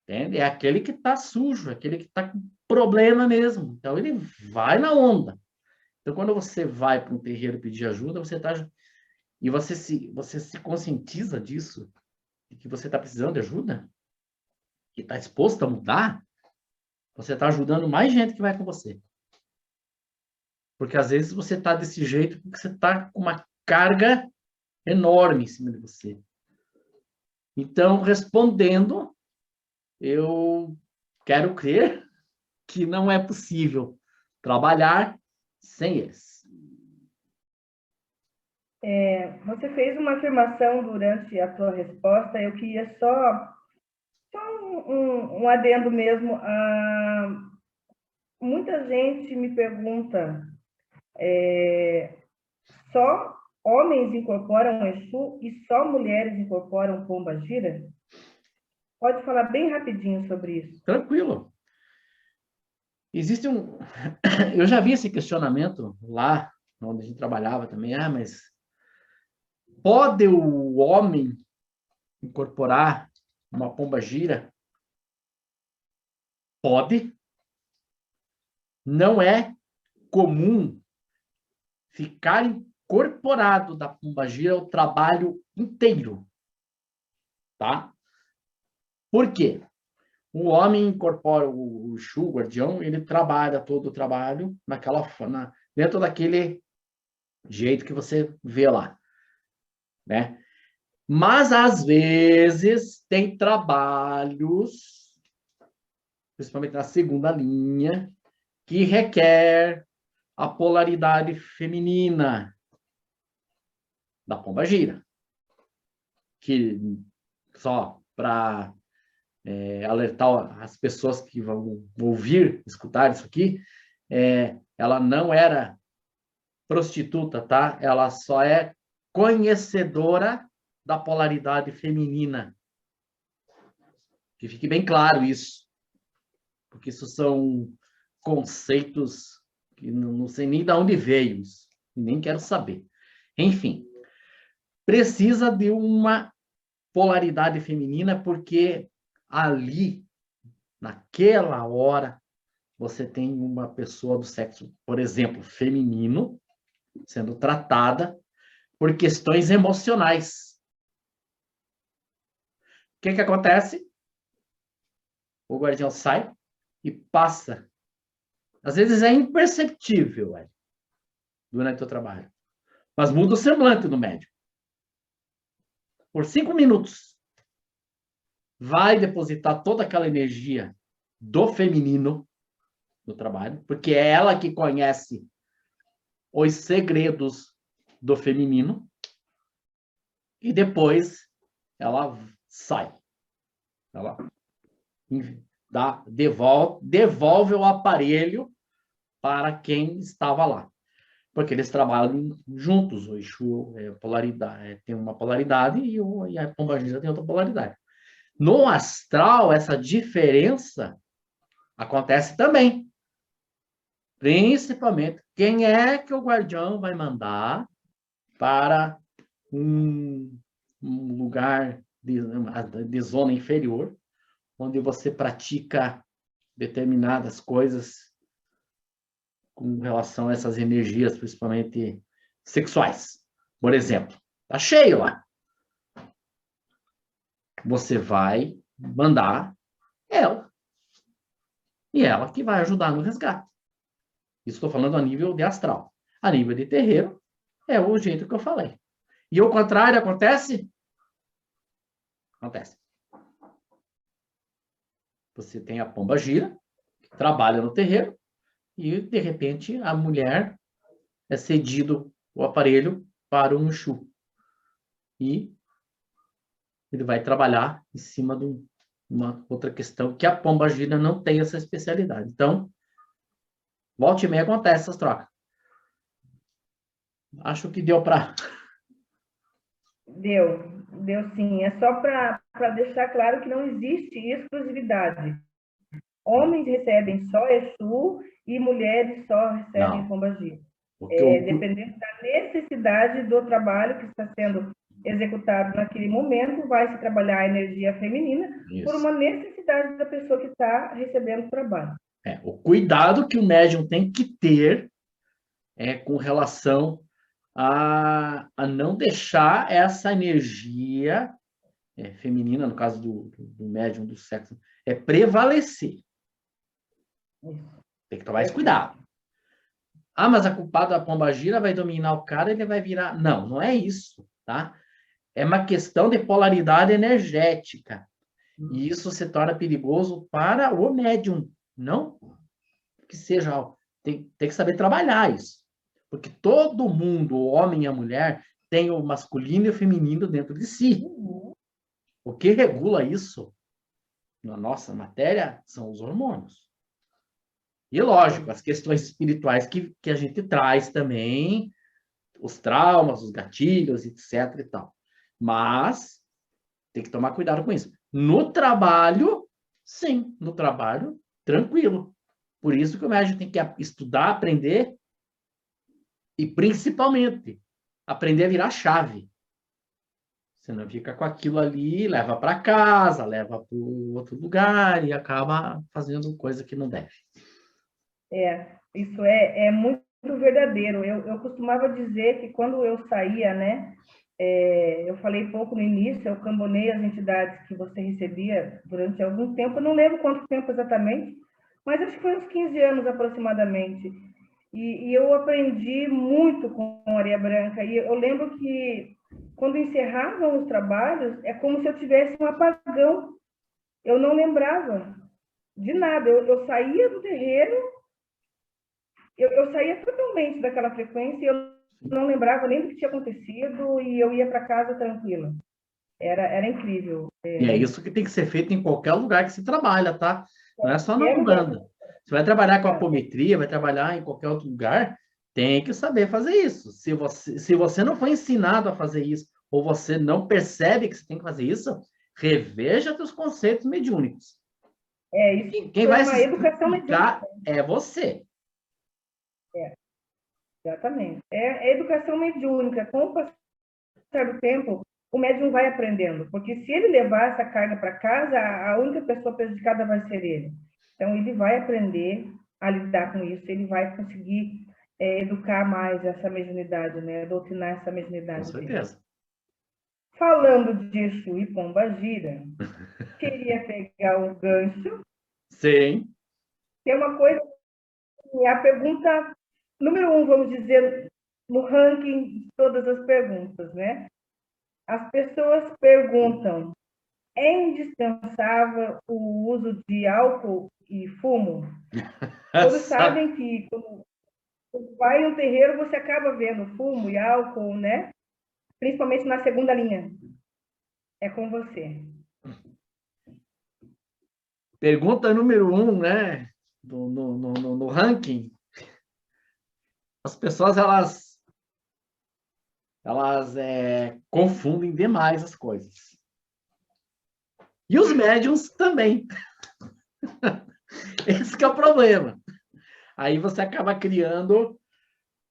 Entende? É aquele que está sujo, aquele que está com problema mesmo. Então, ele vai na onda. Então, quando você vai para um terreiro pedir ajuda, você está... E você se conscientiza disso, de que você está precisando de ajuda, que está disposto a mudar, você está ajudando mais gente que vai com você. Porque, às vezes, você está desse jeito porque você está com uma carga enorme em cima de você. Então, respondendo, eu quero crer que não é possível trabalhar sem eles. Você fez uma afirmação durante a sua resposta, eu queria só um adendo mesmo. Muita gente me pergunta, só homens incorporam Exu e só mulheres incorporam Pombagira? Pode falar bem rapidinho sobre isso. Tranquilo. Existe eu já vi esse questionamento lá, onde a gente trabalhava também. Ah, mas pode o homem incorporar uma pombagira? Pode. Não é comum ficar incorporado da pombagira o trabalho inteiro, tá? Por quê? O homem incorpora o Exu, o guardião, ele trabalha todo o trabalho dentro daquele jeito que você vê lá, né? Mas, às vezes, tem trabalhos, principalmente na segunda linha, que requer a polaridade feminina da pombagira. Que, só para alertar as pessoas que vão ouvir, escutar isso aqui, ela não era prostituta, tá? Ela só é conhecedora da polaridade feminina. Que fique bem claro isso. Porque isso são conceitos que não sei nem de onde veio isso. E nem quero saber. Enfim, precisa de uma polaridade feminina porque ali, naquela hora, você tem uma pessoa do sexo, por exemplo, feminino, sendo tratada por questões emocionais. O que acontece? O guardião sai e passa. Às vezes é imperceptível, durante o trabalho. Mas muda o semblante do médium. Por 5 minutos. Vai depositar toda aquela energia do feminino no trabalho, porque é ela que conhece os segredos do feminino. E depois ela sai. Ela devolve o aparelho para quem estava lá. Porque eles trabalham juntos. O Exu tem uma polaridade e a pombagira tem outra polaridade. No astral, essa diferença acontece também. Principalmente, quem é que o guardião vai mandar para um lugar de zona inferior, onde você pratica determinadas coisas com relação a essas energias, principalmente sexuais. Por exemplo, tá cheio lá. Você vai mandar ela. E ela que vai ajudar no resgate. Isso estou falando a nível de astral. A nível de terreiro, é o jeito que eu falei. E o contrário acontece? Acontece. Você tem a pombagira, que trabalha no terreiro, e, de repente, a mulher é cedido o aparelho para um Exu. E ele vai trabalhar em cima de uma outra questão, que a pombagira não tem essa especialidade. Então, volta e meia acontece essas trocas. Acho que deu para... Deu sim. É só para deixar claro que não existe exclusividade. Homens recebem só Exu e mulheres só recebem pombagira. Dependendo da necessidade do trabalho que está sendo executado naquele momento, vai se trabalhar a energia feminina por uma necessidade da pessoa que está recebendo o trabalho. O cuidado que o médium tem que ter com relação a não deixar essa energia feminina, no caso do médium do sexo, prevalecer. Tem que tomar esse cuidado. Ah, mas a culpada da pombagira vai dominar o cara e ele vai virar... Não, não é isso, tá? É uma questão de polaridade energética. E isso se torna perigoso para o médium. Não que seja... Tem que saber trabalhar isso. Porque todo mundo, o homem e a mulher, tem o masculino e o feminino dentro de si. O que regula isso na nossa matéria são os hormônios. E, lógico, as questões espirituais que a gente traz também, os traumas, os gatilhos, etc. e tal. Mas tem que tomar cuidado com isso. No trabalho, sim, no trabalho, tranquilo. Por isso que o médico tem que estudar, aprender e, principalmente, aprender a virar chave. Você não fica com aquilo ali, leva para casa, leva para outro lugar e acaba fazendo coisa que não deve. Isso é muito verdadeiro. Eu costumava dizer que quando eu saía, né, eu falei pouco no início, eu cambonei as entidades que você recebia durante algum tempo, eu não lembro quanto tempo exatamente, mas acho que foi uns 15 anos aproximadamente. E eu aprendi muito com Areia Branca. E eu lembro que quando encerravam os trabalhos, é como se eu tivesse um apagão. Eu não lembrava de nada. Eu saía do terreiro, eu saía totalmente daquela frequência, eu não lembrava nem do que tinha acontecido e eu ia para casa tranquila. Era incrível. E é isso que tem que ser feito em qualquer lugar que se trabalha, tá? Não é só na Qualquer lugar. Umbanda. Você vai trabalhar com apometria, vai trabalhar em qualquer outro lugar, tem que saber fazer isso. Se você não foi ensinado a fazer isso, ou você não percebe que você tem que fazer isso, reveja seus conceitos mediúnicos. Isso Quem é vai uma se educação explicar mediúnica. é você. Exatamente. É educação mediúnica. Com o passar do tempo, o médium vai aprendendo, porque se ele levar essa carga para casa, a única pessoa prejudicada vai ser ele. Então, ele vai aprender a lidar com isso, ele vai conseguir educar mais essa mediunidade, né? Doutrinar essa Com mediunidade dele. certeza. Falando de Exu e Pombagira, queria pegar o gancho, Sim. que é uma coisa, a pergunta número 1, vamos dizer, no ranking de todas as perguntas, né? As pessoas perguntam: é indispensável o uso de álcool e fumo? Todos sabem que quando vai no terreiro, você acaba vendo fumo e álcool, né? Principalmente na segunda linha. É com você. Pergunta número 1, né? No ranking. As pessoas, elas confundem demais as coisas. E os médiums também. Esse que é o problema. Aí você acaba criando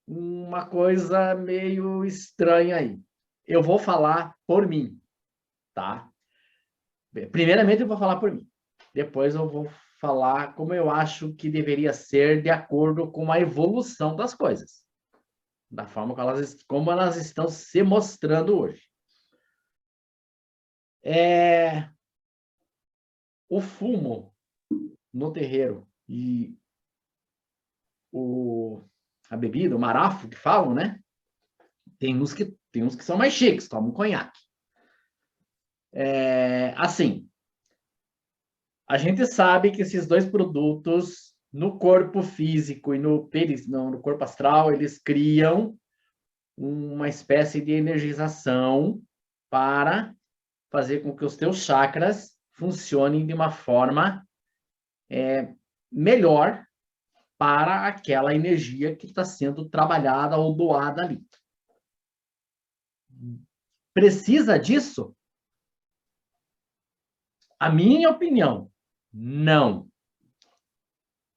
uma coisa meio estranha aí. Eu vou falar por mim, tá? Primeiramente eu vou falar por mim. Depois eu vou falar como eu acho que deveria ser de acordo com a evolução das coisas. Da forma como elas estão se mostrando hoje. O fumo no terreiro e a bebida, o marafo que falam, né? Tem uns que são mais chiques, tomam conhaque. Assim, a gente sabe que esses dois produtos, no corpo físico e no corpo astral, eles criam uma espécie de energização para fazer com que os teus chakras funcionem de uma forma melhor para aquela energia que está sendo trabalhada ou doada ali. Precisa disso? A minha opinião, não.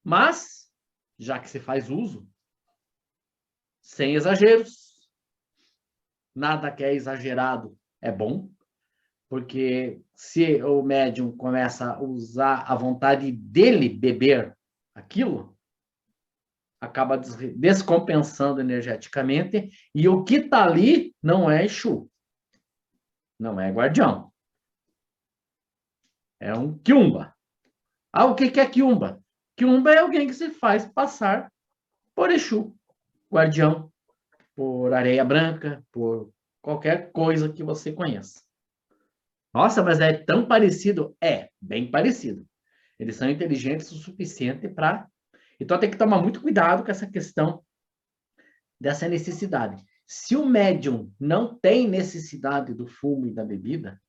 Mas, já que se faz uso, sem exageros, nada que é exagerado é bom, porque se o médium começa a usar a vontade dele beber aquilo, acaba descompensando energeticamente, e o que está ali não é Exu, não é guardião. É um quiumba. O que é quiumba? Quiumba é alguém que se faz passar por Exu, guardião, por areia branca, por qualquer coisa que você conheça. Nossa, mas é tão parecido? É, bem parecido. Eles são inteligentes o suficiente para... Então tem que tomar muito cuidado com essa questão dessa necessidade. Se o médium não tem necessidade do fumo e da bebida,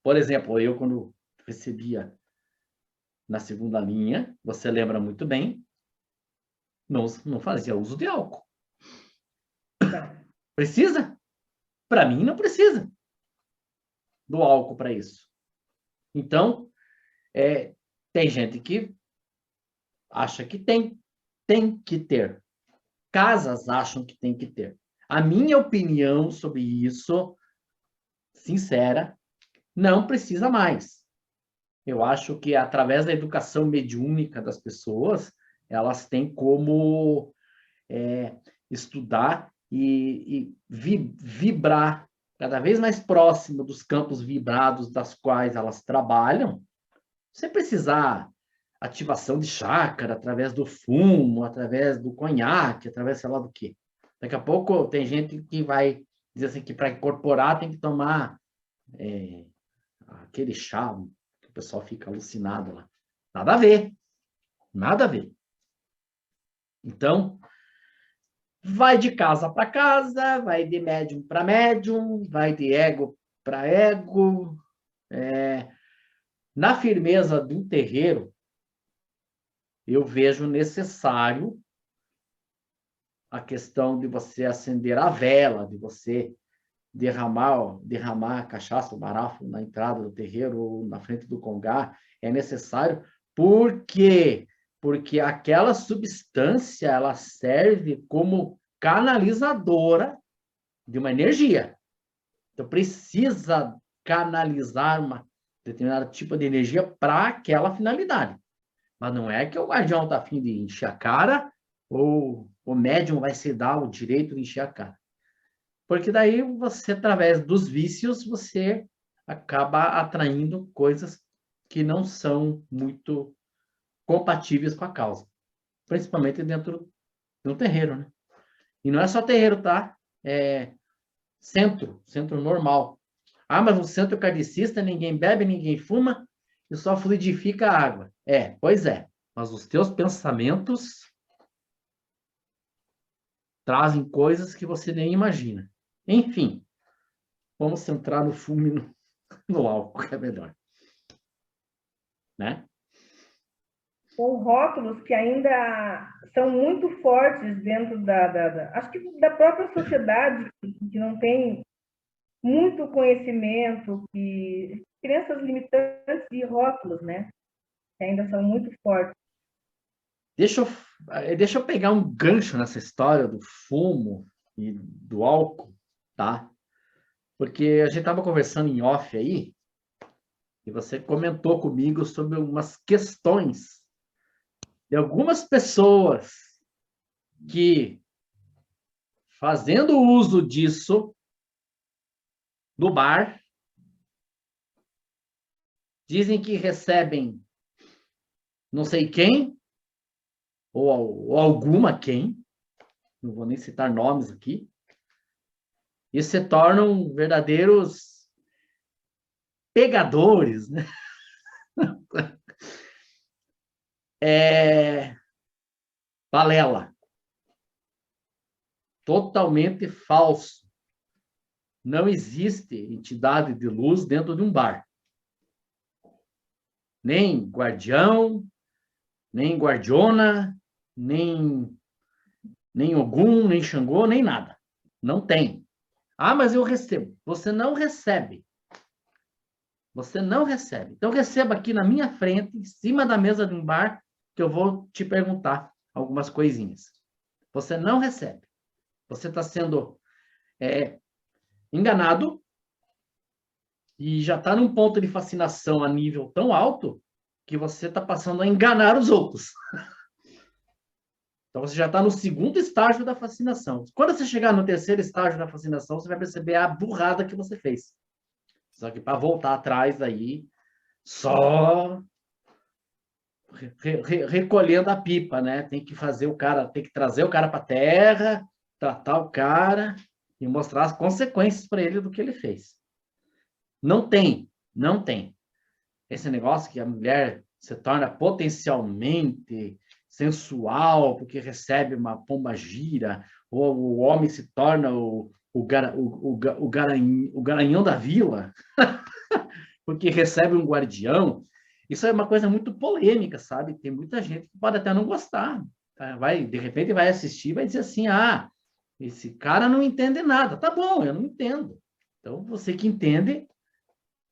por exemplo, eu quando recebia na segunda linha, você lembra muito bem, não fazia uso de álcool. Precisa? Para mim, não precisa do álcool para isso. Então, tem gente que acha que tem que ter. Casas acham que tem que ter. A minha opinião sobre isso, sincera, não precisa mais. Eu acho que através da educação mediúnica das pessoas, elas têm como estudar e vibrar cada vez mais próximo dos campos vibrados das quais elas trabalham, sem precisar ativação de chácara através do fumo, através do conhaque, através sei lá do quê. Daqui a pouco tem gente que vai dizer assim que para incorporar tem que tomar aquele chá que o pessoal fica alucinado lá. Nada a ver. Nada a ver. Então, vai de casa para casa, vai de médium para médium, vai de ego para ego. Na firmeza do terreiro, eu vejo necessário a questão de você acender a vela, de você derramar cachaça, o barafu na entrada do terreiro ou na frente do congá. É necessário porque aquela substância ela serve como canalizadora de uma energia. Então, precisa canalizar uma determinado tipo de energia para aquela finalidade. Mas não é que o guardião está afim de encher a cara ou o médium vai se dar o direito de encher a cara. Porque daí você, através dos vícios, você acaba atraindo coisas que não são muito compatíveis com a causa. Principalmente dentro de um terreiro, né? E não é só terreiro, tá? É centro normal. Ah, mas no centro kardecista ninguém bebe, ninguém fuma e só fluidifica a água. Pois é. Mas os teus pensamentos trazem coisas que você nem imagina. Enfim, vamos centrar no fumo e no álcool, que é melhor. Né? Com rótulos que ainda são muito fortes dentro acho que da própria sociedade, que não tem muito conhecimento, que crenças limitantes e rótulos, né? Que ainda são muito fortes. Deixa eu pegar um gancho nessa história do fumo e do álcool, tá? Porque a gente estava conversando em off aí, e você comentou comigo sobre algumas questões de algumas pessoas que, fazendo uso disso no bar, dizem que recebem não sei quem, ou alguma quem, não vou nem citar nomes aqui, e se tornam verdadeiros pegadores, né? Balela. Totalmente falso. Não existe entidade de luz dentro de um bar. Nem guardião, nem guardiona, nem Ogum, nem Xangô, nem nada. Não tem. Ah, mas eu recebo. Você não recebe. Você não recebe. Então, receba aqui na minha frente, em cima da mesa de um bar, que eu vou te perguntar algumas coisinhas. Você não recebe. Você está sendo enganado e já está num ponto de fascinação a nível tão alto que você está passando a enganar os outros. Então, você já está no segundo estágio da fascinação. Quando você chegar no terceiro estágio da fascinação, você vai perceber a burrada que você fez. Só que para voltar atrás aí, só recolhendo a pipa, né? Tem que fazer o cara, tem que trazer o cara para a terra, tratar o cara e mostrar as consequências para ele do que ele fez. Não tem. Esse negócio que a mulher se torna potencialmente sensual porque recebe uma pombagira, ou o homem se torna o garanhão da vila porque recebe um guardião. Isso é uma coisa muito polêmica, sabe? Tem muita gente que pode até não gostar. Tá? De repente vai assistir e vai dizer assim, esse cara não entende nada. Tá bom, eu não entendo. Então, você que entende,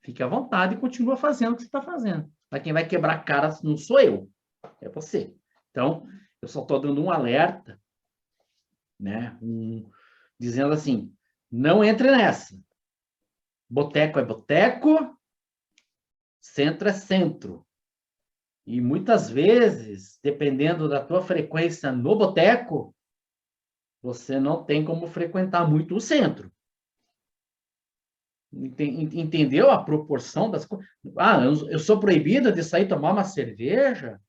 fique à vontade e continua fazendo o que você está fazendo. Mas quem vai quebrar a cara não sou eu, é você. Então, eu só estou dando um alerta, né? Dizendo assim, não entre nessa. Boteco é boteco, centro é centro. E muitas vezes, dependendo da tua frequência no boteco, você não tem como frequentar muito o centro. Entendeu a proporção das coisas? Ah, eu sou proibido de sair tomar uma cerveja?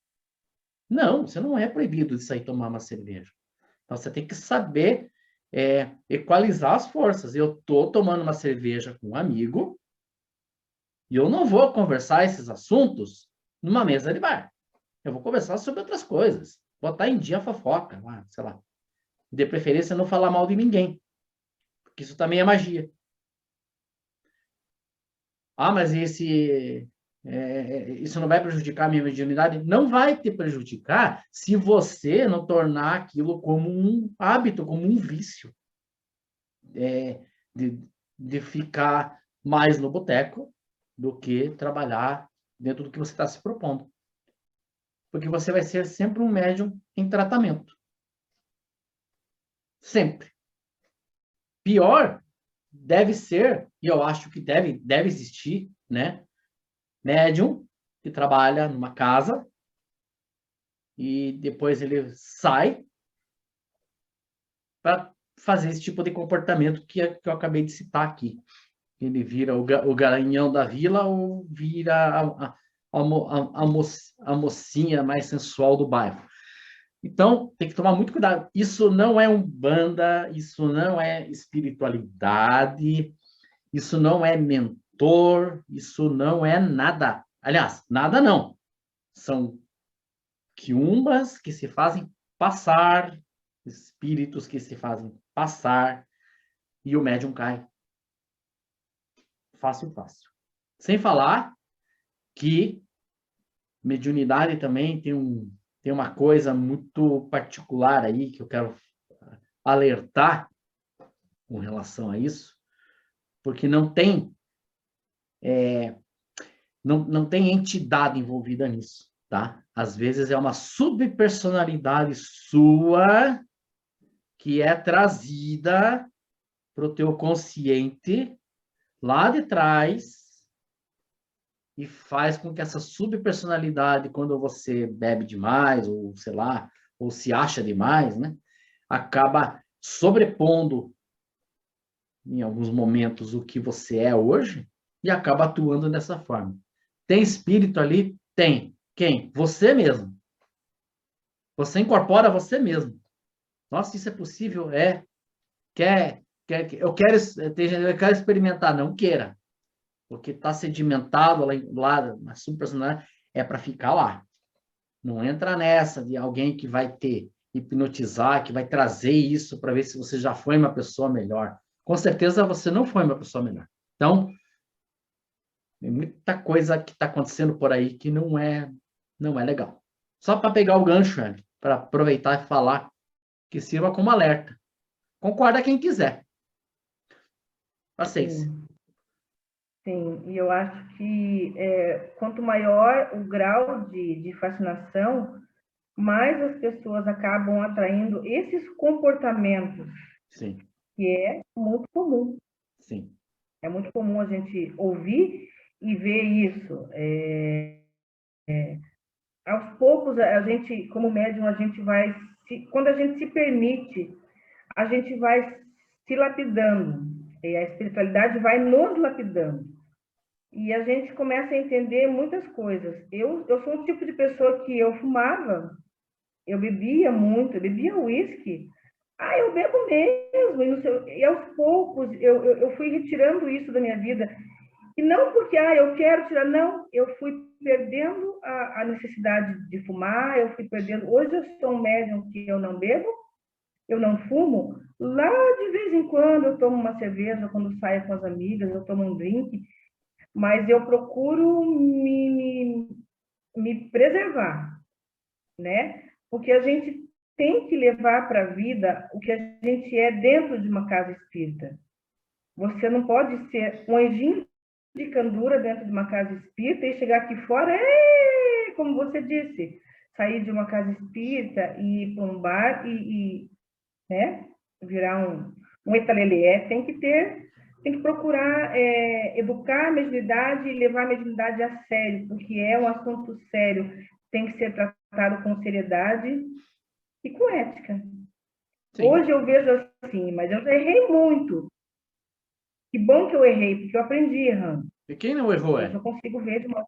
Não, você não é proibido de sair tomar uma cerveja. Então, você tem que saber equalizar as forças. Eu estou tomando uma cerveja com um amigo e eu não vou conversar esses assuntos numa mesa de bar. Eu vou conversar sobre outras coisas. Botar em dia a fofoca, sei lá. De preferência, não falar mal de ninguém. Porque isso também é magia. Ah, mas isso não vai prejudicar a minha mediunidade? Não vai te prejudicar se você não tornar aquilo como um hábito, como um vício. De ficar mais no boteco do que trabalhar dentro do que você está se propondo. Porque você vai ser sempre um médium em tratamento. Sempre. Pior deve ser, e eu acho que deve existir, né? Médium que trabalha numa casa e depois ele sai para fazer esse tipo de comportamento que eu acabei de citar aqui. Ele vira o garanhão da vila ou vira a mocinha mais sensual do bairro. Então, tem que tomar muito cuidado. Isso não é umbanda, isso não é espiritualidade, isso não é mentor, isso não é nada. Aliás, nada não. São quiumbas que se fazem passar, espíritos que se fazem passar, e o médium cai. Fácil, fácil. Sem falar que mediunidade também tem uma coisa muito particular aí que eu quero alertar com relação a isso, porque não tem entidade envolvida nisso, tá? Às vezes é uma subpersonalidade sua que é trazida para o teu consciente lá de trás e faz com que essa subpersonalidade, quando você bebe demais, ou sei lá, ou se acha demais, né, acaba sobrepondo em alguns momentos o que você é hoje e acaba atuando dessa forma. Tem espírito ali? Tem. Quem? Você mesmo. Você incorpora você mesmo. Nossa, isso é possível? Eu quero experimentar, não queira. Porque está sedimentado lá na subpersonalidade, é para ficar lá. Não entra nessa de alguém que vai te hipnotizar, que vai trazer isso para ver se você já foi uma pessoa melhor. Com certeza você não foi uma pessoa melhor. Então, tem muita coisa que está acontecendo por aí que não é legal. Só para pegar o gancho, para aproveitar e falar, que sirva como alerta. Concorda quem quiser. Paciência. Sim, e eu acho que quanto maior o grau de fascinação, mais as pessoas acabam atraindo esses comportamentos. Sim. Que é muito comum. Sim. É muito comum a gente ouvir e ver isso. Aos poucos, a gente, como médium, a gente vai, quando a gente se permite, a gente vai se lapidando. E a espiritualidade vai nos lapidando. E a gente começa a entender muitas coisas. Eu sou um tipo de pessoa que eu fumava, eu bebia muito, eu bebia uísque. Ah, eu bebo mesmo. E aos poucos eu fui retirando isso da minha vida. E não porque eu quero tirar, não. Eu fui perdendo a necessidade de fumar, eu fui perdendo. Hoje eu sou um médium que eu não bebo, eu não fumo. Lá de vez em quando eu tomo uma cerveja, quando saio com as amigas, eu tomo um drink, mas eu procuro me preservar, né? Porque a gente tem que levar para a vida o que a gente é dentro de uma casa espírita. Você não pode ser um anjinho de candura dentro de uma casa espírita e chegar aqui fora, como você disse, sair de uma casa espírita e ir para um bar né, virar um etalelé. Tem que procurar educar a mediunidade e levar a mediunidade a sério, porque é um assunto sério, tem que ser tratado com seriedade e com ética. Sim. Hoje eu vejo assim, mas eu já errei muito. Que bom que eu errei, porque eu aprendi errando. E quem não errou Hoje é? eu consigo ver de uma...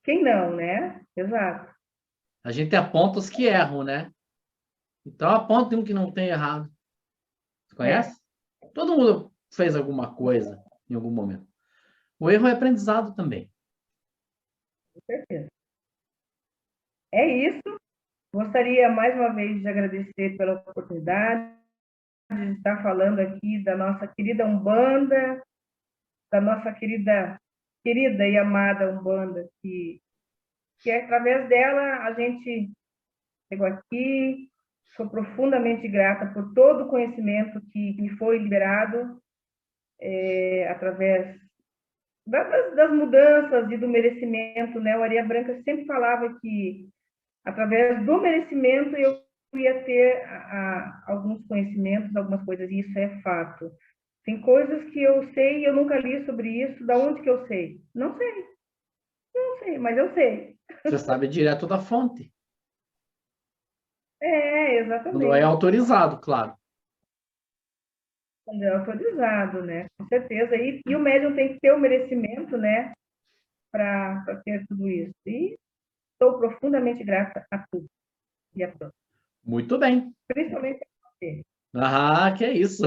Quem não, né? Exato. A gente aponta os que erram, né? Então aponta um que não tem errado. Você É, conhece? Todo mundo fez alguma coisa em algum momento. O erro é aprendizado também. com certeza. É isso. Gostaria mais uma vez de agradecer pela oportunidade de estar falando aqui da nossa querida Umbanda, da nossa querida e amada Umbanda, que através dela a gente chegou aqui. Sou profundamente grata por todo o conhecimento que me foi liberado através das mudanças e do merecimento, né? O Areia Branca sempre falava que através do merecimento eu ia ter alguns conhecimentos, algumas coisas, e isso é fato. Tem coisas que eu sei e eu nunca li sobre isso. Da onde que eu sei? Não sei, mas eu sei. Você sabe direto da fonte. É, Quando é exatamente. autorizado, claro. Quando é autorizado, né? Com certeza. E o médium tem que ter o merecimento, né? Para ter tudo isso. E estou profundamente grata a tudo e a todos. Muito bem. Principalmente a você. Ah, que é isso.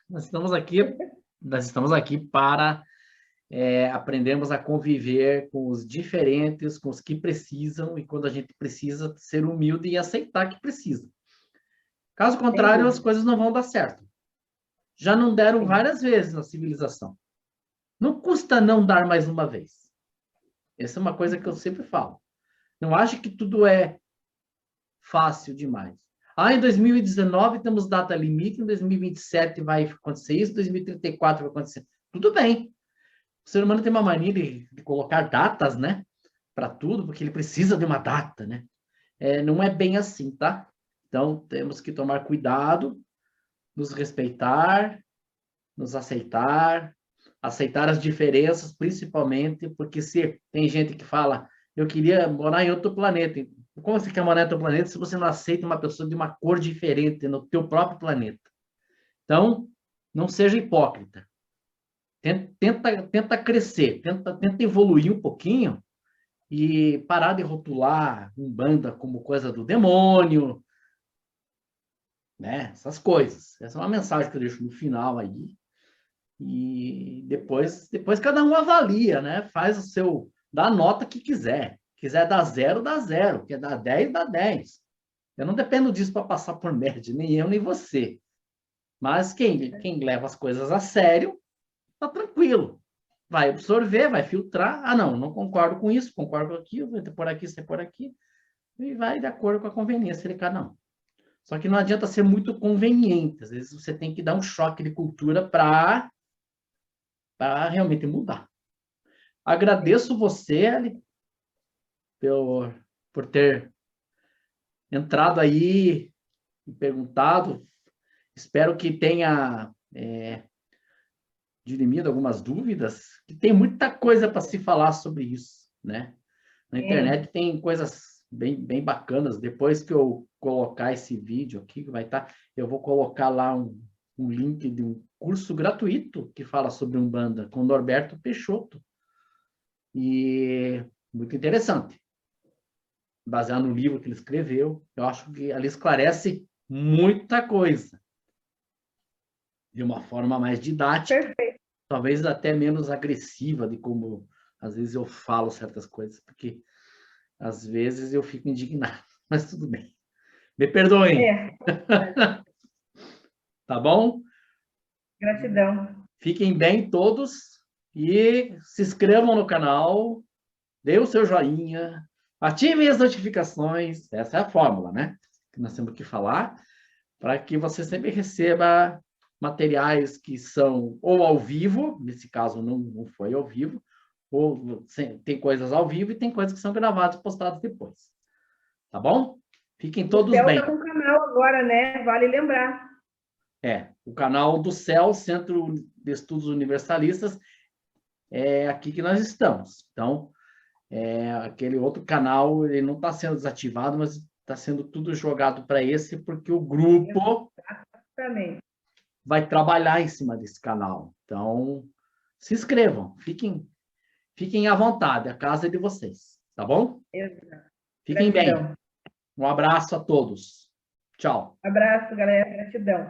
Nós estamos aqui, nós estamos aqui para aprendermos a conviver com os diferentes, com os que precisam, e quando a gente precisa, ser humilde e aceitar que precisa. Caso Sem contrário, as dúvida. coisas não vão dar certo. Já não deram Sim. várias vezes na civilização. Não custa não dar mais uma vez. Essa é uma coisa que eu sempre falo. Não acho que tudo é fácil demais. Ah, em 2019 temos data limite, em 2027 vai acontecer isso, em 2034 vai acontecer. Tudo bem. O ser humano tem uma mania de colocar datas, né? Para tudo, porque ele precisa de uma data, né? Não é bem assim, tá? Então, temos que tomar cuidado, nos respeitar, nos aceitar, aceitar as diferenças, principalmente, porque se tem gente que fala, eu queria morar em outro planeta. Como você quer morar em outro planeta se você não aceita uma pessoa de uma cor diferente no teu próprio planeta? Então, não seja hipócrita. Tenta crescer, tenta evoluir um pouquinho e parar de rotular Umbanda como coisa do demônio, né? Essas coisas. Essa é uma mensagem que eu deixo no final aí. E depois cada um avalia, né? Faz o seu, dá a nota que quiser. Quiser dar zero, dá zero. Quer dar 10, dá 10. Eu não dependo disso para passar por média, nem eu, nem você. Mas quem leva as coisas a sério, tá tranquilo. Vai absorver, vai filtrar. Ah, não, não concordo com isso, concordo com aquilo, vai ter por aqui, você por aqui. E vai de acordo com a conveniência de cada um. Só que não adianta ser muito conveniente. Às vezes você tem que dar um choque de cultura para realmente mudar. Agradeço você, Eli, por ter entrado aí e perguntado. Espero que tenha dirimido algumas dúvidas, que tem muita coisa para se falar sobre isso, né? Na Sim. internet tem coisas bem bacanas. Depois que eu colocar esse vídeo aqui, que vai estar, eu vou colocar lá um link de um curso gratuito que fala sobre Umbanda, com Norberto Peixoto. E muito interessante. Baseado no livro que ele escreveu, eu acho que ali esclarece muita coisa. De uma forma mais didática, Perfeito. talvez até menos agressiva de como às vezes eu falo certas coisas, porque às vezes eu fico indignado, mas tudo bem. Me perdoem, É. tá bom? Gratidão. Fiquem bem todos e se inscrevam no canal, dê o seu joinha, ativem as notificações, essa é a fórmula, né? Que nós temos que falar, para que você sempre receba materiais que são ou ao vivo, nesse caso não foi ao vivo, ou tem coisas ao vivo e tem coisas que são gravadas e postadas depois. Tá bom? Fiquem O todos Céu está bem. com canal agora, né? Vale lembrar. O canal do CEL, Centro de Estudos Universalistas, é aqui que nós estamos. Então, aquele outro canal, ele não está sendo desativado, mas está sendo tudo jogado para esse, porque o grupo Justamente. vai trabalhar em cima desse canal. Então, se inscrevam, fiquem à vontade, a casa é de vocês, tá bom? Exato. Fiquem bem. Gratidão. Um abraço a todos. Tchau. Abraço, galera. Gratidão.